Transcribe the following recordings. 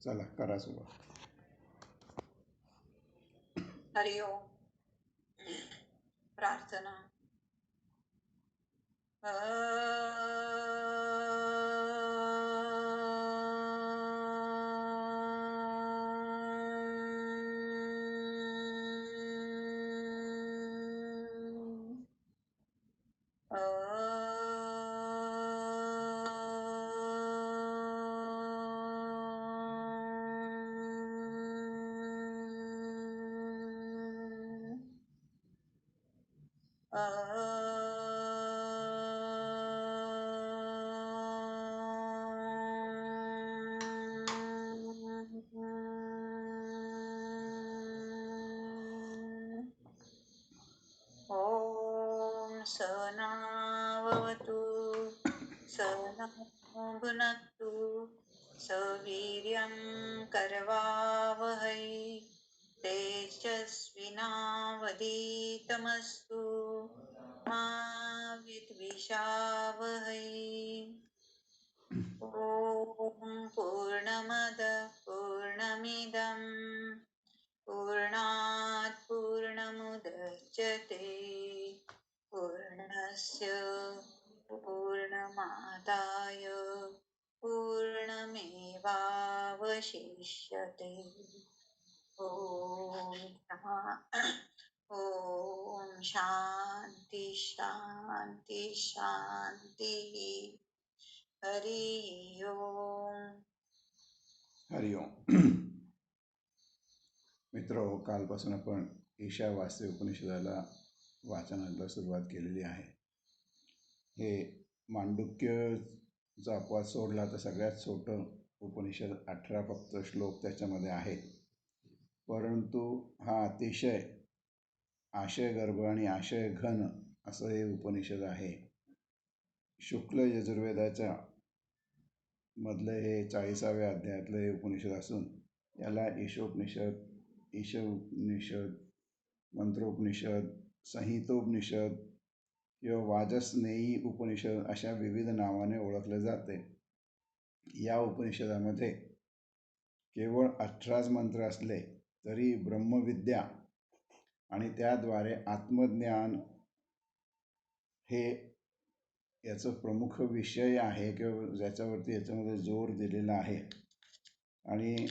चला करा सुरुवात. हरि ओम. प्रार्थना. ॐ सहनावतु सहनौ भुनक्तु सवीर्यं करवावहै तेजस्विनावधीतमस्तु मा विद्विषावहै. ॐ पूर्णमद पूर्णमिदं पूर्णात् पूर्णमुदच्यते पूर्णस्य पूर्णमादाय पूर्णमेवावशिष्यते. ॐ शान्ति शान्ति शान्तिः. हरि ओम. हरि ओम. मित्र, कालपासून आपण ईशावास्य उपनिषदाला वाचनाला सुरुवात केलेली आहे. हे मांडुक्यचा अपवाद सोडला तर सगळ्यात छोटं उपनिषद, 18 फक्त श्लोक त्याच्यामध्ये आहेत. परंतु हा अतिशय आशयगर्भ आणि आशय घन असं हे उपनिषद आहे. शुक्ल यजुर्वेदाच्या मधलं हे 40व्या अध्यायातलं हे उपनिषद असून याला ईशोपनिषद, ईशोपनिषद, मंत्रोपनिषद, संहितोपनिषद किंवा वाजस्नेयी उपनिषद अशा विविध नावाने ओळखले जाते. या उपनिषदामध्ये केवळ 18 मंत्र असले तरी ब्रह्मविद्या आणि त्याद्वारे आत्मज्ञान हे याचं प्रमुख विषय आहे किंवा ज्याच्यावरती याच्यामध्ये जोर दिलेला आहे. आणि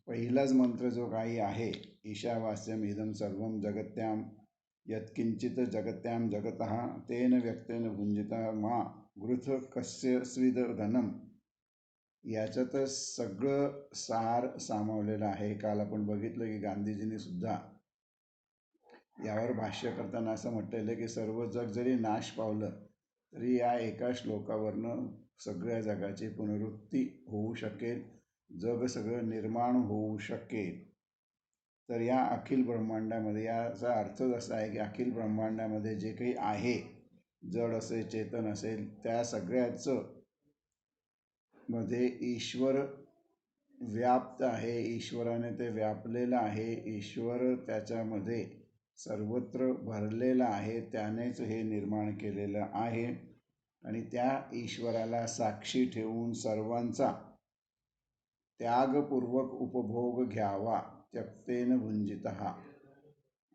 पहिलाच मंत्र जो काही आहे, ईशावास्यम इदं सर्वं जगत्याम यत्किंचित जगत्याम जगतः तेन व्यक्तेन भुंजिता मा गृथ कस्य स्विद धनम, याच्यातच सगळं सार सामावलेलं आहे. काल आपण बघितलं की गांधीजींनी सुद्धा यावर भाष्य करताना असं म्हटलेलं की सर्व जग जरी नाश पावलं तरी या एका श्लोकावरनं सगळ्या जगाची पुनरुत्ती होऊ शकेल, जग सगळं निर्माण होऊ शकेल. तर या अखिल ब्रह्मांडामध्ये याचा अर्थच असा आहे की अखिल ब्रह्मांडामध्ये जे काही आहे, जड असेल चेतन असेल, त्या सगळ्याचं मध्ये ईश्वर व्याप्त आहे, ईश्वराने ते व्यापलेलं आहे, ईश्वर त्याच्यामध्ये सर्वत्र भरलेला आहे, त्यानेच हे निर्माण केलेलं आहे. आणि त्या ईश्वराला साक्षी ठेवून सर्वांचा त्यागपूर्वक उपभोग घ्यावा, त्यक्तेन भुंजितः,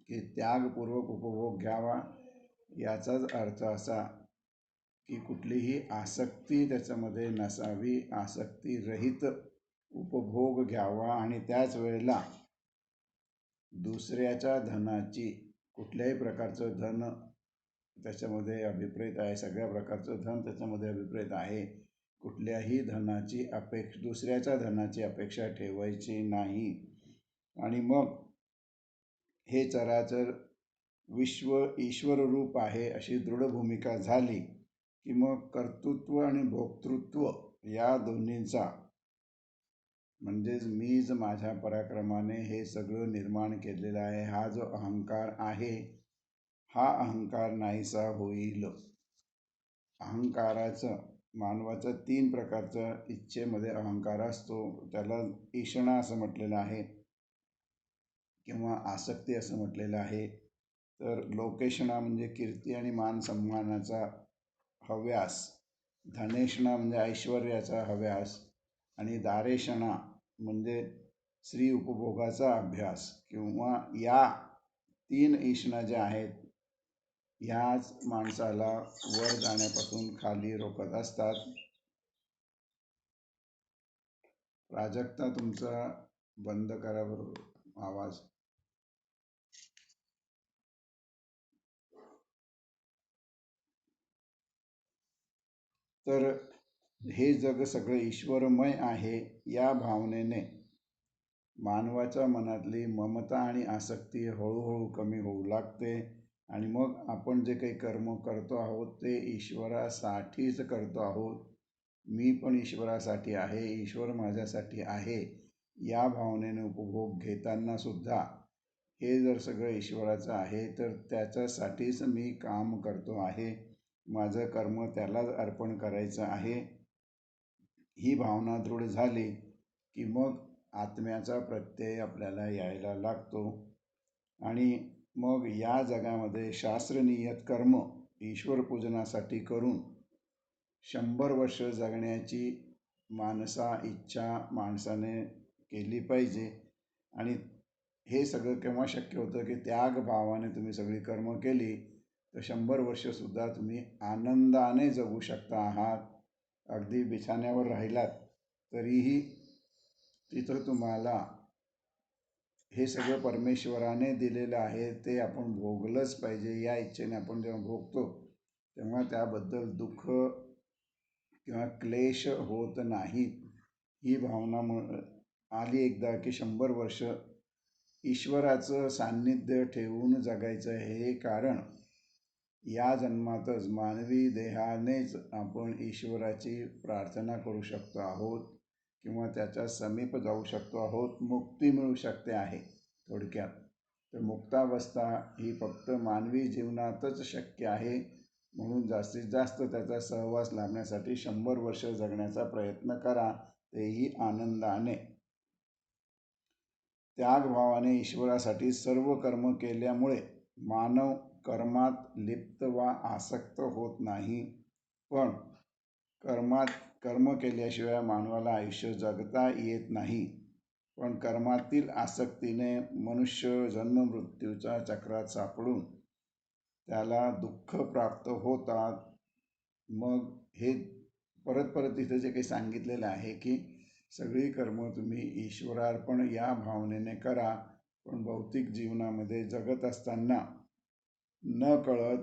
की त्यागपूर्वक उपभोग घ्यावा याचाच अर्थ असा की कुठलीही आसक्ती त्याच्यामध्ये नसावी, आसक्तीरहित उपभोग घ्यावा. आणि त्याच वेळेला दुसऱ्याच्या धनाची, कुठल्याही प्रकारचं धन त्याच्यामध्ये अभिप्रेत आहे, सगळ्या प्रकारचं धन त्याच्यामध्ये अभिप्रेत आहे. कुठल्याही धनाची दुसऱ्याच्या धनाची अपेक्षा ठेवायची नाही. आणि मग हे चराचर विश्व ईश्वर रूप आहे अशी दृढ भूमिका झाली की मग कर्तृत्व आणि भोक्तृत्व या दोन्हींचा, म्हणजेच मीच माझ्या पराक्रमाने हे सगळं निर्माण केलेलं आहे, हा जो अहंकार आहे, हा अहंकार नाहीसा होईल. अहंकाराचं, मानवाचं 3 प्रकारचा इच्छेमध्ये अहंकार असतो. त्याला ईषणा असं म्हटलेलं आहे किंवा आसक्ती असं म्हटलेलं आहे. तर लोकेषणा म्हणजे कीर्ती आणि मान सन्मानाचा हव्यास, धनेषणा म्हणजे ऐश्वर्याचा हव्यास, आणि दारेषणा म्हणजे स्त्री उपभोगाचा अभ्यास किंवा या 3 ईशना ज्या आहेत ह्याच माणसाला वर जाण्यापासून खाली रोखत असतात. प्राजक्ता तुमचा बंद करा बरोबर आवाज. तर हे जग सगळे ईश्वरमय आहे या भावनेने मानवाच्या मनातली ममता आणि आसक्ती हळूहळू कमी होऊ लागते आणि मग आपण जे काही कर्म करतो आहोत ते ईश्वरासाठीच करतो आहोत. मी पण ईश्वरासाठी आहे, ईश्वर माझ्यासाठी आहे या भावनेने उपभोग घेताना सुद्धा हे जर सगळं ईश्वराचं आहे तर त्याच्यासाठीच मी काम करतो आहे, माझं कर्म त्यालाच अर्पण करायचं आहे ही भावना दृढ झाली की मग आत्म्याचा प्रत्यय आपल्याला यायला लागतो आणि मग या जगामध्ये शास्त्रनियत कर्म ईश्वर पूजनासाठी करून 100 वर्ष जगण्याची इच्छा माणसाने केली पाहिजे. आणि हे सगळं केव्हा शक्य होतं की त्याग भावाने तुम्ही सगळी कर्म केली तर 100 वर्षसुद्धा तुम्ही आनंदाने जगू शकता आहात. अगदी बिछाण्यावर राहिलात तरीही तिथं तुम्हाला हे सगळं परमेश्वराने दिलेलं आहे ते आपण भोगलंच पाहिजे या इच्छेने आपण जेव्हा भोगतो तेव्हा त्याबद्दल दुःख किंवा क्लेश होत नाहीत. ही भावना आली एकदा की 100 वर्ष ईश्वराचं सान्निध्य ठेवून जगायचं हे कारण या जन्मातच मानवी देहानेच आपण ईश्वराची प्रार्थना करू शकतो आहोत किंवा त्याच्या समीप जाऊ शकतो आहोत. मुक्ती मिळू शकते आहे थोडक्यात. तर मुक्तावस्था ही फक्त मानवी जीवनातच शक्य आहे. म्हणून जास्तीत जास्त त्याचा सहवास लाभण्यासाठी 100 वर्ष जगण्याचा प्रयत्न करा, तेही आनंदाने. त्यागभावाने ईश्वरासाठी सर्व कर्म केल्यामुळे मानव कर्मात लिप्त वा आसक्त होत नाही. पण कर्म केल्याशिवाय मानवाला आयुष्य जगता येत नाही. पण कर्मातील आसक्तीने मनुष्य जन्म मृत्यूच्या चक्रात सापडून त्याला दुःख प्राप्त होतात. मग हे परत परत इथे जे काही सांगितलेलं आहे की सगळी कर्म तुम्ही ईश्वरार्पण या भावनेने करा. पण भौतिक जीवनामध्ये जगत असताना नकळत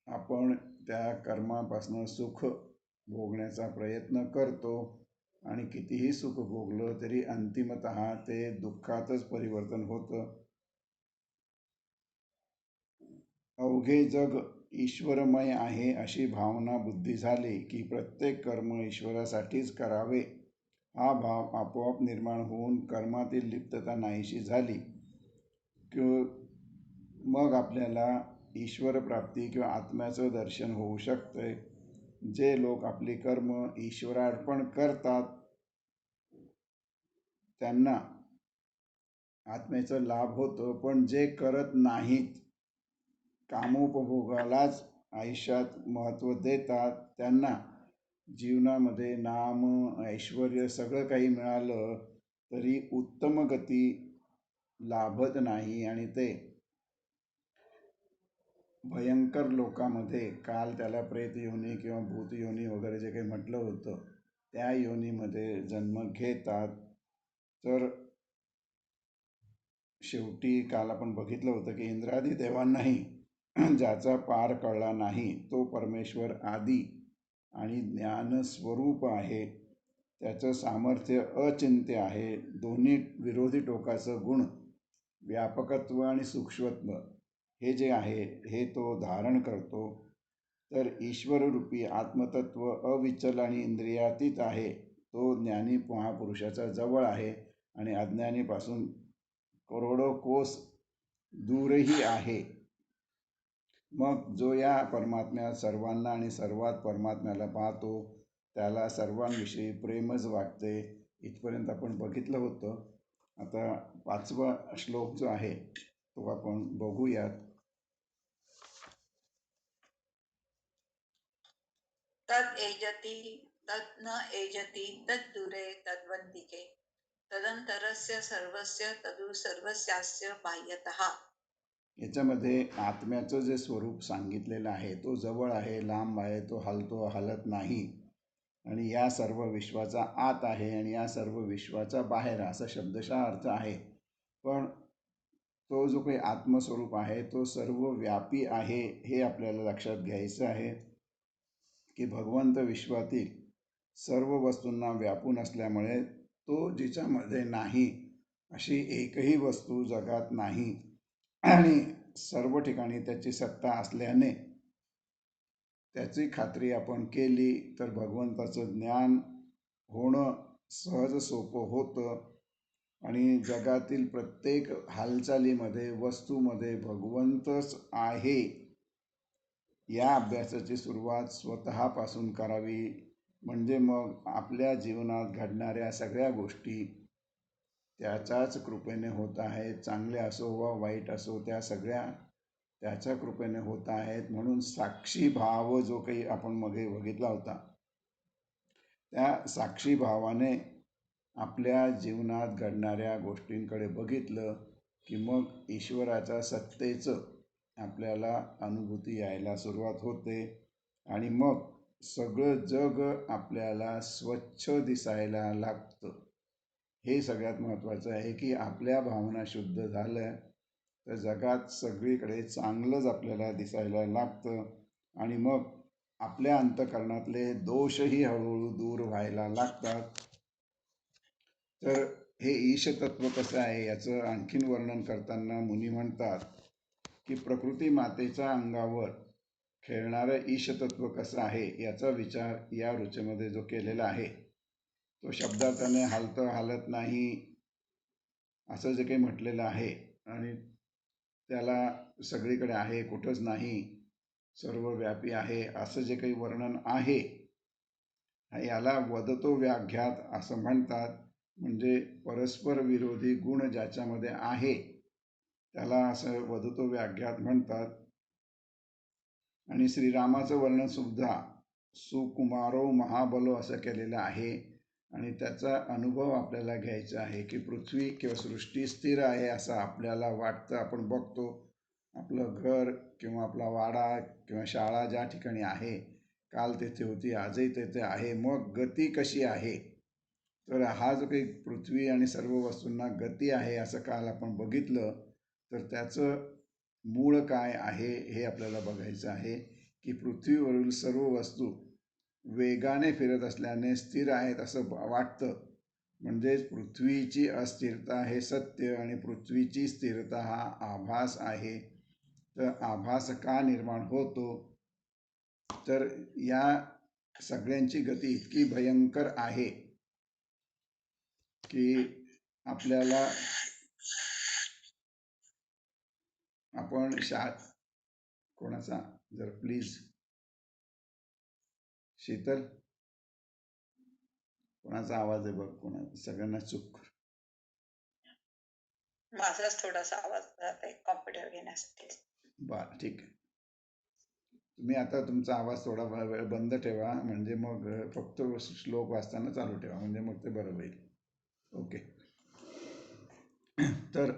आपण त्या कर्मापासून सुख भोगण्याचा प्रयत्न करतो आणि कितीही सुख भोगलं तरी अंतिमतः ते दुःखातच परिवर्तन होतं. अवघे जग ईश्वरमय आहे अशी भावना बुद्धी झाली की प्रत्येक कर्म ईश्वरासाठीच करावे हा भाव आपोआप निर्माण होऊन कर्मातील लिप्तता नाहीशी झाली की मग आपल्याला ईश्वर प्राप्ती किंवा आत्म्याचं दर्शन होऊ शकते. जे लोक आपली कर्म ईश्वरार्पण करतात त्यांना आत्म्याचा लाभ होतो. पण जे करत नाहीत, कामोपभोगालाच आयुष्यात महत्त्व देतात, त्यांना जीवनामध्ये नाम ऐश्वर सगळं काही मिळालं तरी उत्तम गती लाभत नाही आणि ते भयंकर लोकामध्ये, काल त्याला प्रेत योनी किंवा भूत योनी वगैरे जे काही म्हटलं होतं त्या योनीमध्ये जन्म घेतात. तर शेवटी काल आपण बघितलं होतं की इंद्रादी देवांनाही ज्याचा पार कळला नाही तो परमेश्वर आदी आणि ज्ञानस्वरूप आहे. त्याचं सामर्थ्य अचिंत्य आहे. दोन्ही विरोधी टोकाचं गुण व्यापकत्व आणि सूक्ष्मत्व हे जे आहे हे तो धारण करतो. तर ईश्वररूपी आत्मतत्व अविचल आणि इंद्रियातीत आहे. तो ज्ञानी महापुरुषाच्या जवळ आहे आणि अज्ञानीपासून करोडो कोस दूरही आहे. मग जो या परमात्म्यात सर्वांना आणि सर्वात परमात्म्याला पाहतो त्याला सर्वांविषयी प्रेमच वाटते. इथपर्यंत आपण बघितलं होतं. आता 5वा श्लोक जो आहे तो आपण बघूयात. तद एजति तद न एजति तद दूरे तद्वंतिके तदं अभ्यन्तरस्य सर्वस्य तदु सर्वस्यास्य बाह्यतः. याच्यामध्ये आत्म्याचं जे स्वरूप सांगितलेलं आहे तो जवळ आहे, लांब आहे, तो हलतो हलत नाही आणि या सर्व विश्वाचा आत आहे आणि या सर्व विश्वाचा बाहेर असा शब्दशः अर्थ आहे. पण तो जो काही आत्मस्वरूप आहे तो सर्व व्यापी आहे हे आपल्याला लक्षात घ्यायचं आहे की भगवंत विश्वातील सर्व वस्तूंना व्यापून असल्यामुळे तो जिच्यामध्ये नाही अशी एकही वस्तू जगात नाही आणि सर्व ठिकाणी त्याची सत्ता असल्याने त्याची खात्री आपण केली तर भगवंताचं ज्ञान होणं सहज सोपं होतं आणि जगातील प्रत्येक हालचालीमध्ये वस्तूमध्ये भगवंतच आहे या अभ्यासाची सुरुवात स्वतःपासून करावी. म्हणजे मग आपल्या जीवनात घडणाऱ्या सगळ्या गोष्टी त्याच्याच कृपेने होत आहेत. चांगले असो वा वाईट असो त्या सगळ्या त्याच्या कृपेने होत आहेत. म्हणून साक्षी भाव जो काही आपण मागे बघितला होता त्या साक्षी भावाने आपल्या जीवनात घडणाऱ्या गोष्टींकडे बघितलं की मग ईश्वराच्या सत्तेचं आपल्याला अनुभूती यायला सुरुवात होते आणि मग सगळं जग आपल्याला स्वच्छ दिसायला लागतं. हे सगळ्यात महत्त्वाचं आहे की आपल्या भावना शुद्ध झाल्या तर जगात सगळीकडे चांगलंच आपल्याला दिसायला लागतं आणि मग आपल्या अंतःकरणातले दोषही हळूहळू दूर व्हायला लागतात. तर हे ईशतत्व कसं आहे याचं आणखीन वर्णन करताना मुनी म्हणतात की प्रकृती मातेच्या अंगावर खेळणारं ईशतत्व कसं आहे याचा विचार या रुचेमध्ये जो केलेला आहे तो शब्दार्थाने हालतं हालत नाही असं जे काही म्हटलेलं आहे आणि त्याला सगळीकडे आहे कुठंच नाही सर्व व्यापी आहे असं जे काही वर्णन आहे याला वदतो व्याघ्यात असं म्हणतात. म्हणजे परस्पर विरोधी गुण ज्याच्यामध्ये आहे त्याला असं वदतो व्याघ्यात म्हणतात. आणि श्रीरामाचं वर्णन सुद्धा सुकुमारो महाबलो असं केलेलं आहे आणि त्याचा अनुभव आपल्याला घ्यायचा आहे की पृथ्वी किंवा सृष्टी स्थिर आहे असं आपल्याला वाटतं. आपण बघतो आपलं घर किंवा आपला वाडा किंवा शाळा ज्या ठिकाणी आहे काल तेथे होती आजही तेथे आहे. मग गती कशी आहे तर हा जो काही पृथ्वी आणि सर्व वस्तूंना गती आहे असं काल आपण बघितलं तर त्याचं मूळ काय आहे हे आपल्याला बघायचं आहे की पृथ्वीवरील सर्व वस्तू वेगाने फिरत असल्याने स्थिर आहेत असं वाटतं. म्हणजेच पृथ्वीची अस्थिरता हे सत्य आणि पृथ्वीची स्थिरता हा आभास आहे. तर आभास का निर्माण होतो तर या सगळ्यांची गती इतकी भयंकर आहे की आपल्याला आपण कोणाचा जर प्लीज शीतल कोणाचा आवाज आहे बघ कोणा सगळ्यांना चूक माझाच थोडासा आवाज जात आहे कॉम्प्युटर घेण्यासाठी. बरं ठीक आहे. तुम्ही आता तुमचा आवाज थोडा वेळ बंद ठेवा म्हणजे मग फक्त श्लोक वाचताना चालू ठेवा म्हणजे मग ते बरं होईल. ओके. तर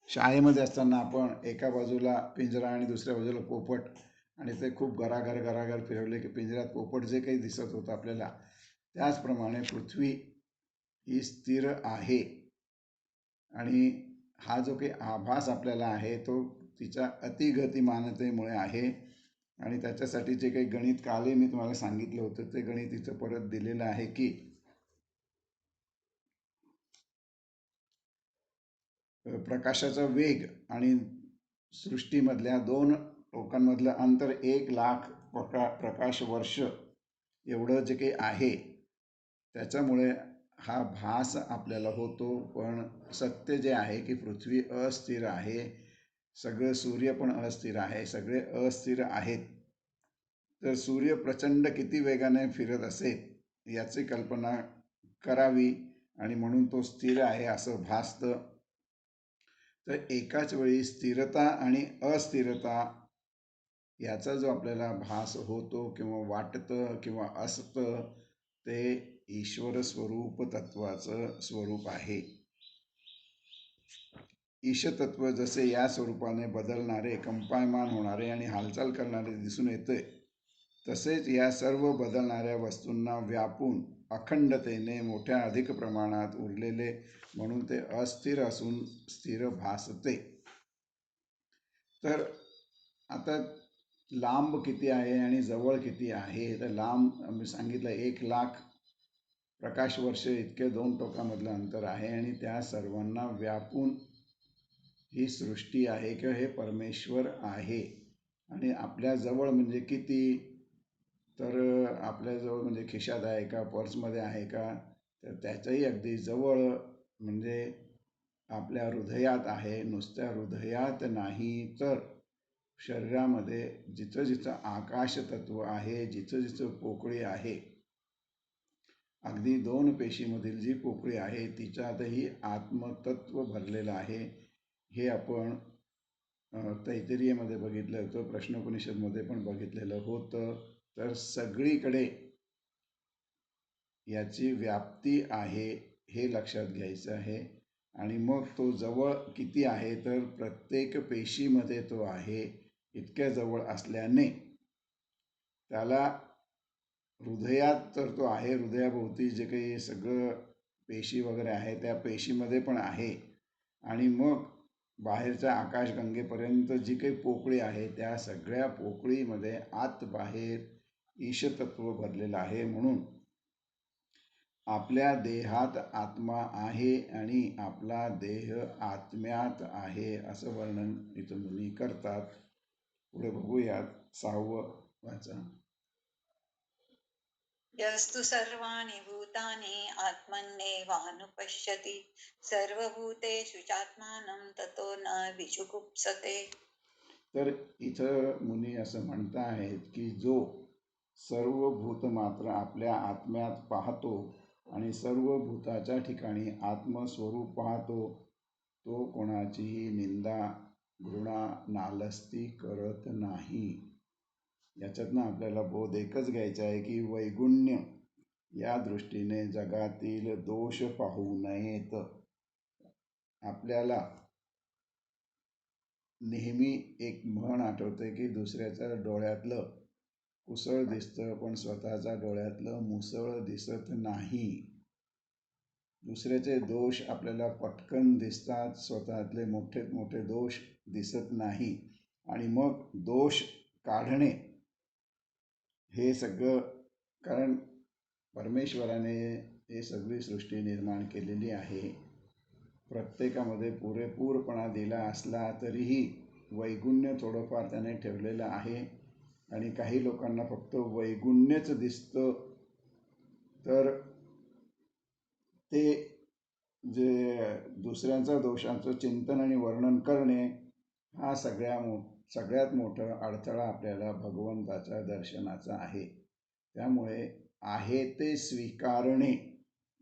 शाळेमध्ये असताना आपण एका बाजूला पिंजरा आणि दुसऱ्या बाजूला पोपट आणि ते खूप घराघर फिरवले की पिंजऱ्यात पोपट जे काही दिसत होतं आपल्याला त्याचप्रमाणे पृथ्वी ही स्थिर आहे आणि हा जो काही आभास आपल्याला आहे तो तिच्या अतिगतिमानतेमुळे आहे आणि त्याच्यासाठी जे काही गणित कालही मी तुम्हाला सांगितलं होतं ते गणित इथं परत दिलेलं आहे की प्रकाशाचा वेग आणि सृष्टीमधल्या दोन टोकांमधलं अंतर 1,00,000 प्रकाश वर्ष एवढं जे काही आहे त्याच्यामुळे हा भास आपल्याला होतो. पण सत्य जे आहे की पृथ्वी अस्थिर आहे सगळं सूर्य पण अस्थिर आहे सगळे अस्थिर आहेत. तर सूर्य प्रचंड किती वेगाने फिरत असेल याची कल्पना करावी आणि म्हणून तो स्थिर आहे असं भासतं. तर एकाच वेळी स्थिरता आणि अस्थिरता याचा जो आपल्याला भास होतो किंवा वाटतं किंवा असतं ते ईश्वर स्वरूप तत्वाचं स्वरूप आहे. ईशतत्व जसे या स्वरूपाने बदलणारे, कंपायमान होणारे आणि हालचाल करणारे दिसून येते, तसेच या सर्व बदलणाऱ्या वस्तूंना व्यापून अखंडतेने मोठ्या अधिक प्रमाणात उरलेले म्हणून ते अस्थिर असून स्थिर भासते. तर आता लांब किती आहे आणि जवळ किती आहे, तर लांब आम्ही सांगितलं 1,00,000 प्रकाशवर्ष इतके 2 टोकामधलं अंतर आहे आणि त्या सर्वांना व्यापून ही सृष्टी आहे किंवा हे परमेश्वर आहे. आणि आपल्याजवळ म्हणजे किती, तर आपल्याजवळ म्हणजे खिशात आहे का, पर्समध्ये आहे का, तर त्याच्याही अगदी जवळ म्हणजे आपल्या हृदयात आहे. नुसत्या हृदयात नाही, तर शरीरामध्ये जिथं जिथं आकाश तत्व आहे, जिथं जिथं पोकळी आहे, अगदी 2 पेशीमधील जी पोकळी आहे तिच्यातही आत्मतत्व भरलेलं आहे. हे आपण तैत्तिरीयमध्ये बघितलं होतं, प्रश्नोपनिषदमध्ये पण बघितलेलं होतं. तर सगळीकडे याची व्याप्ती आहे हे लक्षात घ्यायचं आहे. आणि मग तो जवळ किती आहे, तर प्रत्येक पेशीमध्ये तो आहे. इतक्या जवळ असल्याने त्याला हृदयात तर तो आहे, हृदयाभोवती जे काही सगळं पेशी वगैरे आहे त्या पेशीमध्ये पण आहे. आणि मग बाहेरच्या आकाशगंगेपर्यंत जी काही पोकळी आहे त्या सगळ्या पोकळीमध्ये आत बाहेर ईशतत्व भरलेलं आहे. म्हणून आपल्या देहात आत्मा आहे आणि आपला देह आत्म्यात आहे असं वर्णन इथं मुनी करतात. पुढे बघूयात 6वं वाचा. यस्तु सर्वाणि भूतानि आत्मन्येवानुपश्यति सर्वभूतेषु चात्मानं ततो न विजुगुप्सते. तर इथं मुनी असं म्हणत आहेत की जो सर्व भूत मात्र आपल्या आत्म्यात पाहतो आणि सर्व भूताच्या ठिकाणी आत्मस्वरूप पाहतो, तो कोणाचीही निंदा, घृणा, नालस्ती करत नाही. याच्यातनं आपल्याला बोध एकच घ्यायचा आहे की वैगुण्य या दृष्टीने जगातील दोष पाहू नयेत. आपल्याला नेहमी एक म्हण आठवते की दुसऱ्याच्या डोळ्यातलं कुसळ दिसतं पण स्वतःच्या डोळ्यातलं मुसळ दिसत नाही. दुसऱ्याचे दोष आपल्याला पटकन दिसतात, स्वतःतले मोठे मोठे दोष दिसत नाही. आणि मग दोष काढणे हे सगळं, कारण परमेश्वराने हे सगळी सृष्टी निर्माण केलेली आहे. प्रत्येकामध्ये पुरेपूरपणा दिला असला तरीही वैगुण्य थोडंफार त्याने ठेवलेलं आहे. आणि काही लोकांना फक्त वैगुण्यच दिसतं, तर ते जे दुसऱ्यांच्या दोषांचं चिंतन आणि वर्णन करणे हा सगळ्यात मोठा अडथळा आपल्याला भगवंताच्या दर्शनाचा आहे. त्यामुळे आहे ते स्वीकारणे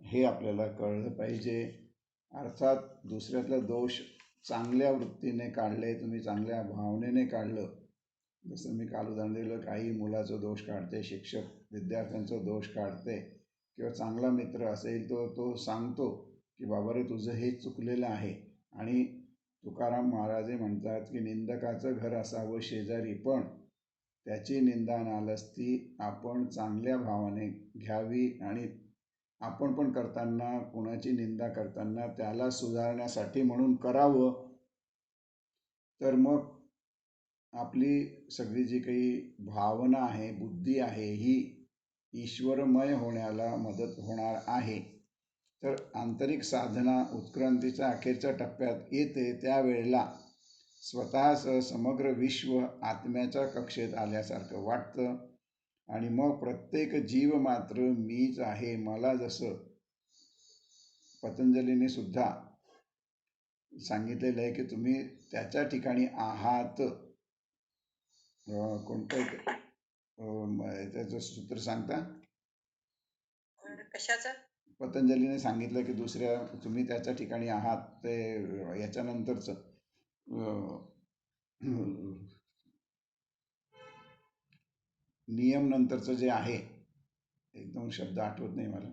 हे आपल्याला कळलं पाहिजे. अर्थात दुसऱ्यातला दोष चांगल्या वृत्तीने काढले, तुम्ही चांगल्या भावनेने काढलं, जसं मी काल उदाहरण दिलं, काही मुलाचा दोष काढते, शिक्षक विद्यार्थ्यांचा दोष काढते, किंवा चांगला मित्र असेल तो तो सांगतो की बाबा रे तुझं हे चुकलेलं आहे. आणि तुकाराम महाराज म्हणतात की निंदकाचं घर असावं शेजारी, पण त्याची निंदा नालस्ती आपण चांगल्या भावाने घ्यावी. आणि आपण पण करताना, कोणाची निंदा करताना त्याला सुधारण्यासाठी म्हणून करावं. तर मग आपली सगळी जी काही भावना आहे, बुद्धी आहे, ही ईश्वरमय होण्याला मदत होणार आहे. तर आंतरिक साधना उत्क्रांतीच्या अखेरच्या टप्प्यात येते, त्यावेळेला स्वतःसह समग्र विश्व आत्म्याच्या कक्षेत आल्यासारखं वाटतं. आणि मग प्रत्येक जीव मात्र मीच आहे. मला जसं पतंजलीने सुद्धा सांगितलेलं आहे की तुम्ही त्याच्या ठिकाणी आहात. कोणतं त्याचं सूत्र सांगता? कशाचं? पतंजलीने सांगितलं की तुम्ही त्याच्या ठिकाणी आहात. ते याच्यानंतरचं नियम नंतरचं जे आहे, एकदम शब्द आठवत नाही मला,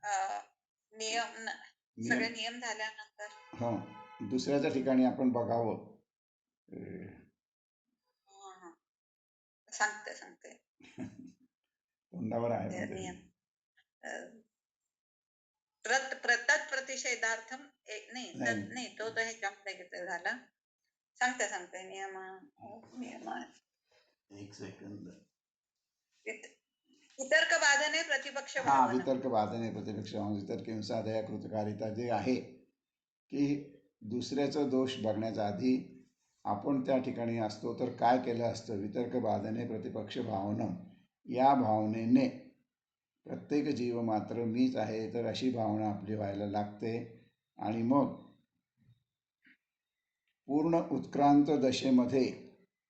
नियम सगळे नियम झाल्यानंतर हां, दुसऱ्याच्या ठिकाणी आपण बघावं. सांगते तोंडावर आहे पण नियम तरी प्रतत प्रतिषेधार्थम नाही नाही. तो तर ह्याच्यामध्ये घेतला झाला. सांगते नियम एक सेकंद. वितर्क बाधने प्रतिपक्ष हा, भावना. वितर्क बाधने प्रतिपक्ष वितर्क हिंसा दया कृतकारिता जे आहे की दुसऱ्याचा दोष बघण्याच्या आधी आपण त्या ठिकाणी असतो तर काय केलं असतं. वितर्क बाधने प्रतिपक्ष भावनम या भावनेने प्रत्येक जीव मात्र मीच आहे तर अशी भावना आपली व्हायला लागते. आणि मग पूर्ण उत्क्रांत दशेमध्ये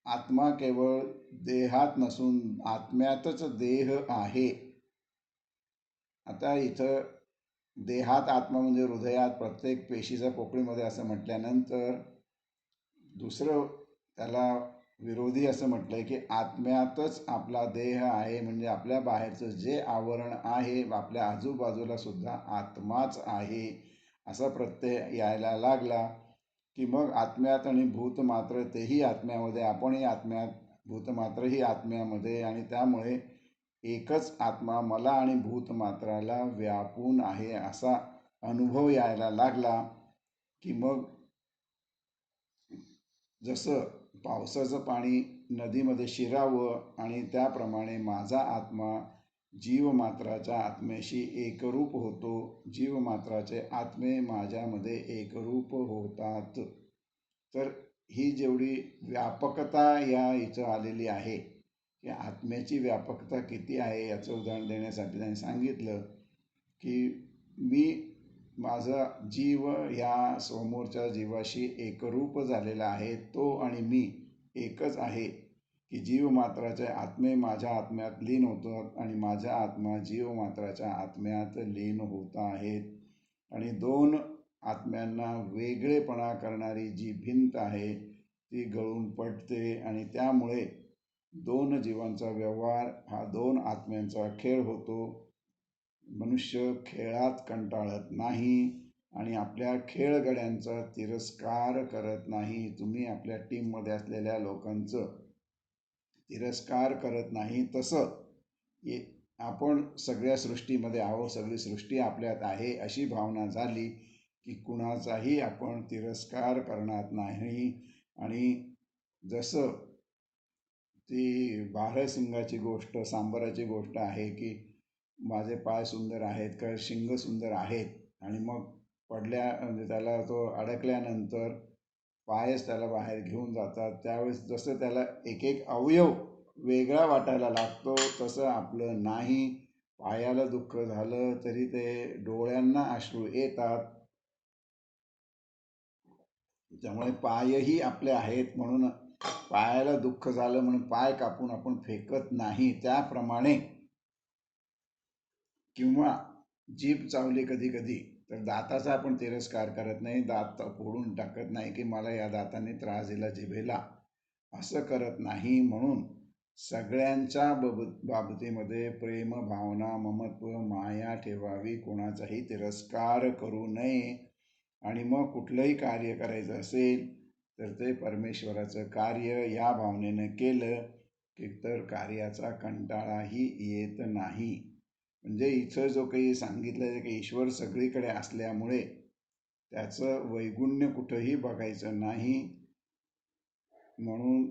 आत्मा केवळ देहात नसून आत्म्यातच देह आहे. आता इथं देहात आत्मा म्हणजे हृदयात प्रत्येक पेशीच्या पोकळीमध्ये असं म्हटल्यानंतर दुसरं त्याला विरोधी असं म्हटलंय की आत्म्यातच आपला देह आहे. म्हणजे आपल्या बाहेरचं जे आवरण आहे आपल्या आजूबाजूला सुद्धा आत्माच आहे असा प्रत्यय यायला लागला की मग आत्म्यात आणि भूत मात्र तेही आत्म्यामध्ये आपणही आत्म्यात भूत मात्रही आत्म्यामध्ये आणि त्यामुळे एकच आत्मा मला आणि भूतमात्राला व्यापून आहे असा अनुभव यायला लागला की मग जसं पावसाचं पाणी नदीमध्ये शिरावं आणि त्याप्रमाणे माझा आत्मा जीवमात्राच्या आत्म्याशी एकरूप होतो. जीवमात्राचे आत्मे माझ्यामध्ये एकरूप होतात. तर ही जेवढी व्यापकता या इथं आलेली आहे की आत्म्याची व्यापकता किती आहे याचं उदाहरण देण्यासाठी त्यांनी सांगितलं की मी माझा जीव ह्या समोरच्या जीवाशी एकरूप झालेला आहे. तो आणि मी एकच आहे की जीवमात्राचे आत्मे माझ्या आत्म्यात लीन होतात आणि माझा आत्मा जीवमात्राच्या आत्म्यात लीन होत आहेत. आणि दोन आत्म्यांना वेगळेपणा करणारी जी भिंत आहे ती गळून पडते आणि त्यामुळे दोन जीवांचा व्यवहार हा दोन आत्म्यांचा खेळ होतो. मनुष्य खेळात कंटाळत नाही आणि आपल्या खेळगड्यांचा तिरस्कार करत नाही. तुम्ही आपल्या टीममध्ये असलेल्या लोकांचं तिरस्कार करत नाही. तसं आपण सगळ्या सृष्टीमध्ये आहोत, सगळी सृष्टी आपल्यात आहे अशी भावना झाली की कुणाचाही आपण तिरस्कार करणार नाही. आणि जसं ती बारहसिंगाची गोष्ट सांबराची गोष्ट आहे की माझे पाय सुंदर आहेत का शिंग सुंदर आहेत आणि मग पडल्या म्हणजे त्याला तो अडकल्यानंतर पायच त्याला बाहेर घेऊन जातात. त्यावेळेस जसं त्याला एक एक अवयव वेगळा वाटायला लागतो तसं आपलं नाही. पायाला दुःख झालं तरी ते डोळ्यांना अश्रू येतात. त्यामुळे पायही आपले आहेत म्हणून पायाला दुःख झालं म्हणून पाय कापून आपण फेकत नाही. त्याप्रमाणे किंवा जीभ चावली कधी कधी तर दाताचा आपण तिरस्कार करत नाही. दात फोडून टाकत नाही की मला या दाताने त्रास दिला जिभेला असं करत नाही. म्हणून सगळ्यांच्या बाबतीमध्ये प्रेम भावना ममत्व माया ठेवावी. कोणाचाही तिरस्कार करू नये. आणि मग कुठलंही कार्य करायचं असेल तर ते परमेश्वराचं कार्य या भावनेनं केलं की तर कार्याचा कंटाळाही येत नाही. म्हणजे इथं जो काही सांगितलं आहे की ईश्वर सगळीकडे असल्यामुळे त्याचं वैगुण्य कुठंही बघायचं नाही. म्हणून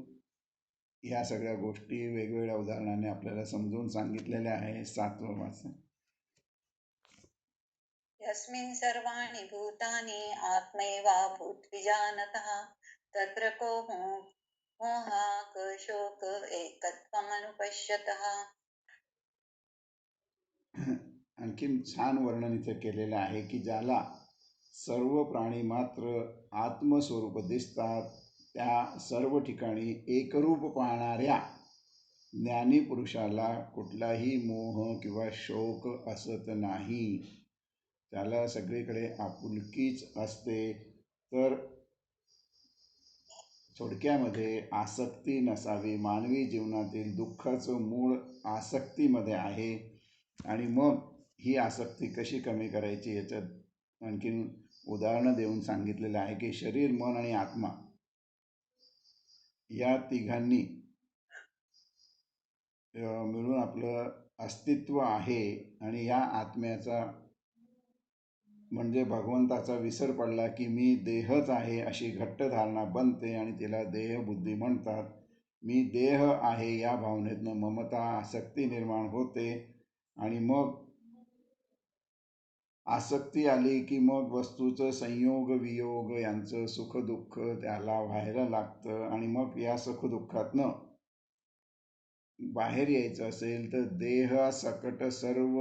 ह्या सगळ्या गोष्टी वेगवेगळ्या उदाहरणाने आपल्याला समजून सांगितलेल्या आहे. 7वं वाचन. यस्मिन् सर्वाणि भूतानि आत्मैवा भूत्विजानतः तत्र को मोहः क शोक एकत्वमनुपश्यतः. आणखीन छान वर्णन इथे केलेलं आहे की ज्याला सर्व प्राणी मात्र आत्मस्वरूप दिसतात त्या सर्व ठिकाणी एकरूप पाहणाऱ्या ज्ञानी पुरुषाला कुठलाही मोह किंवा शोक असत नाही. त्याला सगळीकडे आपुलकीच असते. तर थोडक्यामध्ये आसक्ती नसावी. मानवी जीवनातील दुःखाचं मूळ आसक्तीमध्ये आहे. आणि मग ही आसक्ती कशी कमी करायची याच्यात आणखीन उदाहरणं देऊन सांगितलेलं आहे की शरीर, मन आणि आत्मा या तिघांनी मिळून आपलं अस्तित्व आहे. आणि या आत्म्याचा म्हणजे भगवंताचा विसर पडला की मी देहच आहे अशी घट्ट धारणा बनते आणि तिला देहबुद्धी म्हणतात. मी देह आहे या भावनेतनं ममता, आसक्ती निर्माण होते. आणि मग आसक्ती आली की मग वस्तूचं संयोग वियोग यांचं सुख दुःख त्याला व्हायला लागतं. आणि मग या सुख दुःखातनं बाहेर यायचं असेल तर देहासकट सर्व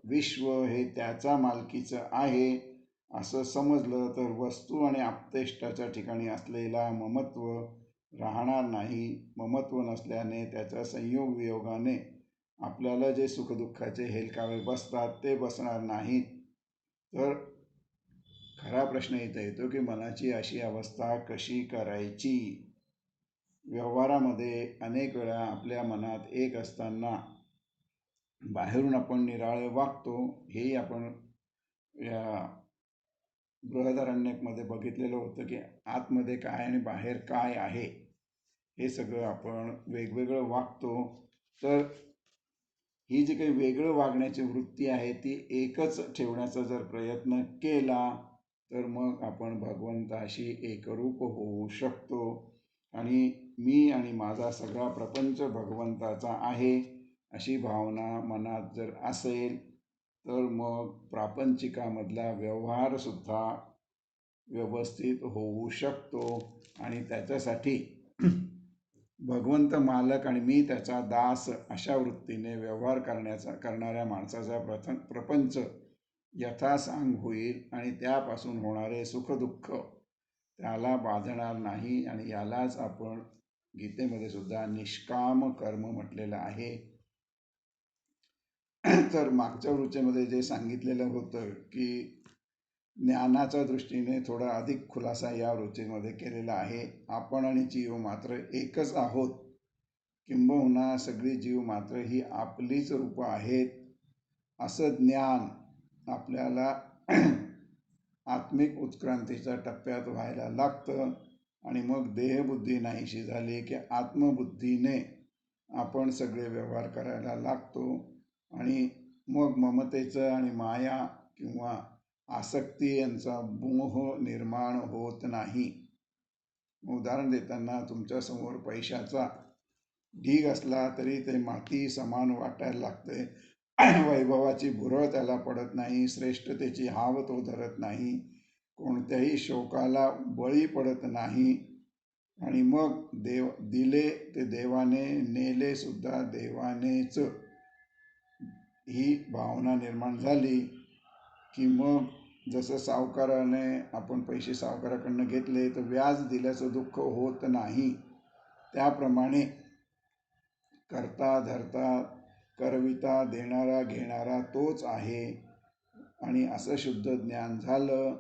विश्व हे त्याचा मालकीचं आहे असं समजलं तर वस्तू आणि आप्तेष्टाच्या ठिकाणी असलेला ममत्व राहणार नाही. ममत्व नसल्याने त्याच्या संयोग वियोगाने आपल्याला जे सुखदुःखाचे हेलकावे बसतात ते बसणार नाहीत. तर खरा प्रश्न इथं येतो की मनाची अशी अवस्था कशी करायची. व्यवहारामध्ये अनेक वेळा आपल्या मनात एक असताना बाहेरून आपण निराळे वागतो. हेही आपण या बृहदारण्यकमध्ये बघितलेलं होतं की आतमध्ये काय आणि बाहेर काय आहे हे सगळं आपण वेगवेगळं वागतो. तर ही जी काही वेगळं वागण्याची वृत्ती आहे ती एकच ठेवण्याचा जर प्रयत्न केला तर मग आपण भगवंताशी एकरूप होऊ शकतो. आणि मी आणि माझा सगळा प्रपंच भगवंताचा आहे अशी भावना मनात जर असेल तर मग प्रापंचिकामधला व्यवहारसुद्धा व्यवस्थित होऊ शकतो. आणि त्याच्यासाठी भगवंत मालक आणि मी त्याचा दास अशा वृत्तीने व्यवहार करणाऱ्या माणसाचा प्रपंच यथासांग होईल आणि त्यापासून होणारे सुखदुःख त्याला बाधणार नाही. आणि यालाच आपण गीतेमध्ये सुद्धा निष्काम कर्म म्हटलेलं आहे. तर मागच्या वृत्तीमध्ये जे सांगितलेलं होतं की ज्ञानाच्या दृष्टीने थोडा अधिक खुलासा या वृत्तीमध्ये केलेला आहे. आपण आणि जीव मात्र एकच आहोत. किंबहुना सगळी जीव मात्र ही आपलीच रूपं आहेत असं ज्ञान आपल्याला आत्मिक उत्क्रांतीच्या टप्प्यात व्हायला लागतं. आणि मग देहबुद्धी नाहीशी झाली की आत्मबुद्धीने आपण सगळे व्यवहार करायला लागतो. आणि मग ममतेचं आणि माया किंवा आसक्ती यांचा मोह निर्माण होत नाही. उदाहरण देताना तुमच्यासमोर पैशाचा ढीग असला तरी ते माती समान वाटायला लागते. वैभवाची भुरळ त्याला पडत नाही. श्रेष्ठतेची हाव तो धरत नाही. कोणत्याही शोकाला बळी पडत नाही. आणि मग दिले ते देवाने, नेले सुद्धा देवानेच ही भावना निर्माण झाली की मग जसं सावकाराने आपण पैसे सावकाराकडनं घेतले तर व्याज दिल्याचं दुःख होत नाही. त्याप्रमाणे करता धरता करविता देणारा घेणारा तोच आहे. आणि असं शुद्ध ज्ञान झालं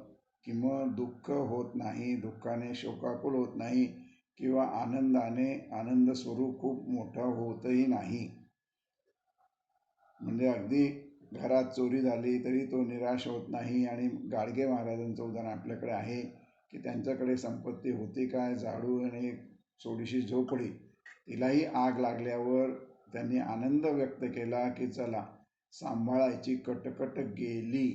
की मग दुःख होत नाही. दुःखाने शोकाकुल होत नाही किंवा आनंदाने आनंद स्वरूप खूप मोठा होतही नाही. म्हणजे अगदी घरात चोरी झाली तरी तो निराश होत नाही. आणि गाडगे महाराजांचं उदाहरण आपल्याकडे आहे की त्यांच्याकडे संपत्ती होती काय, झाडू आणि एक छोटीशी झोपडी, तिलाही आग लागल्यावर त्यांनी आनंद व्यक्त केला की चला सांभाळायची कटकट गेली.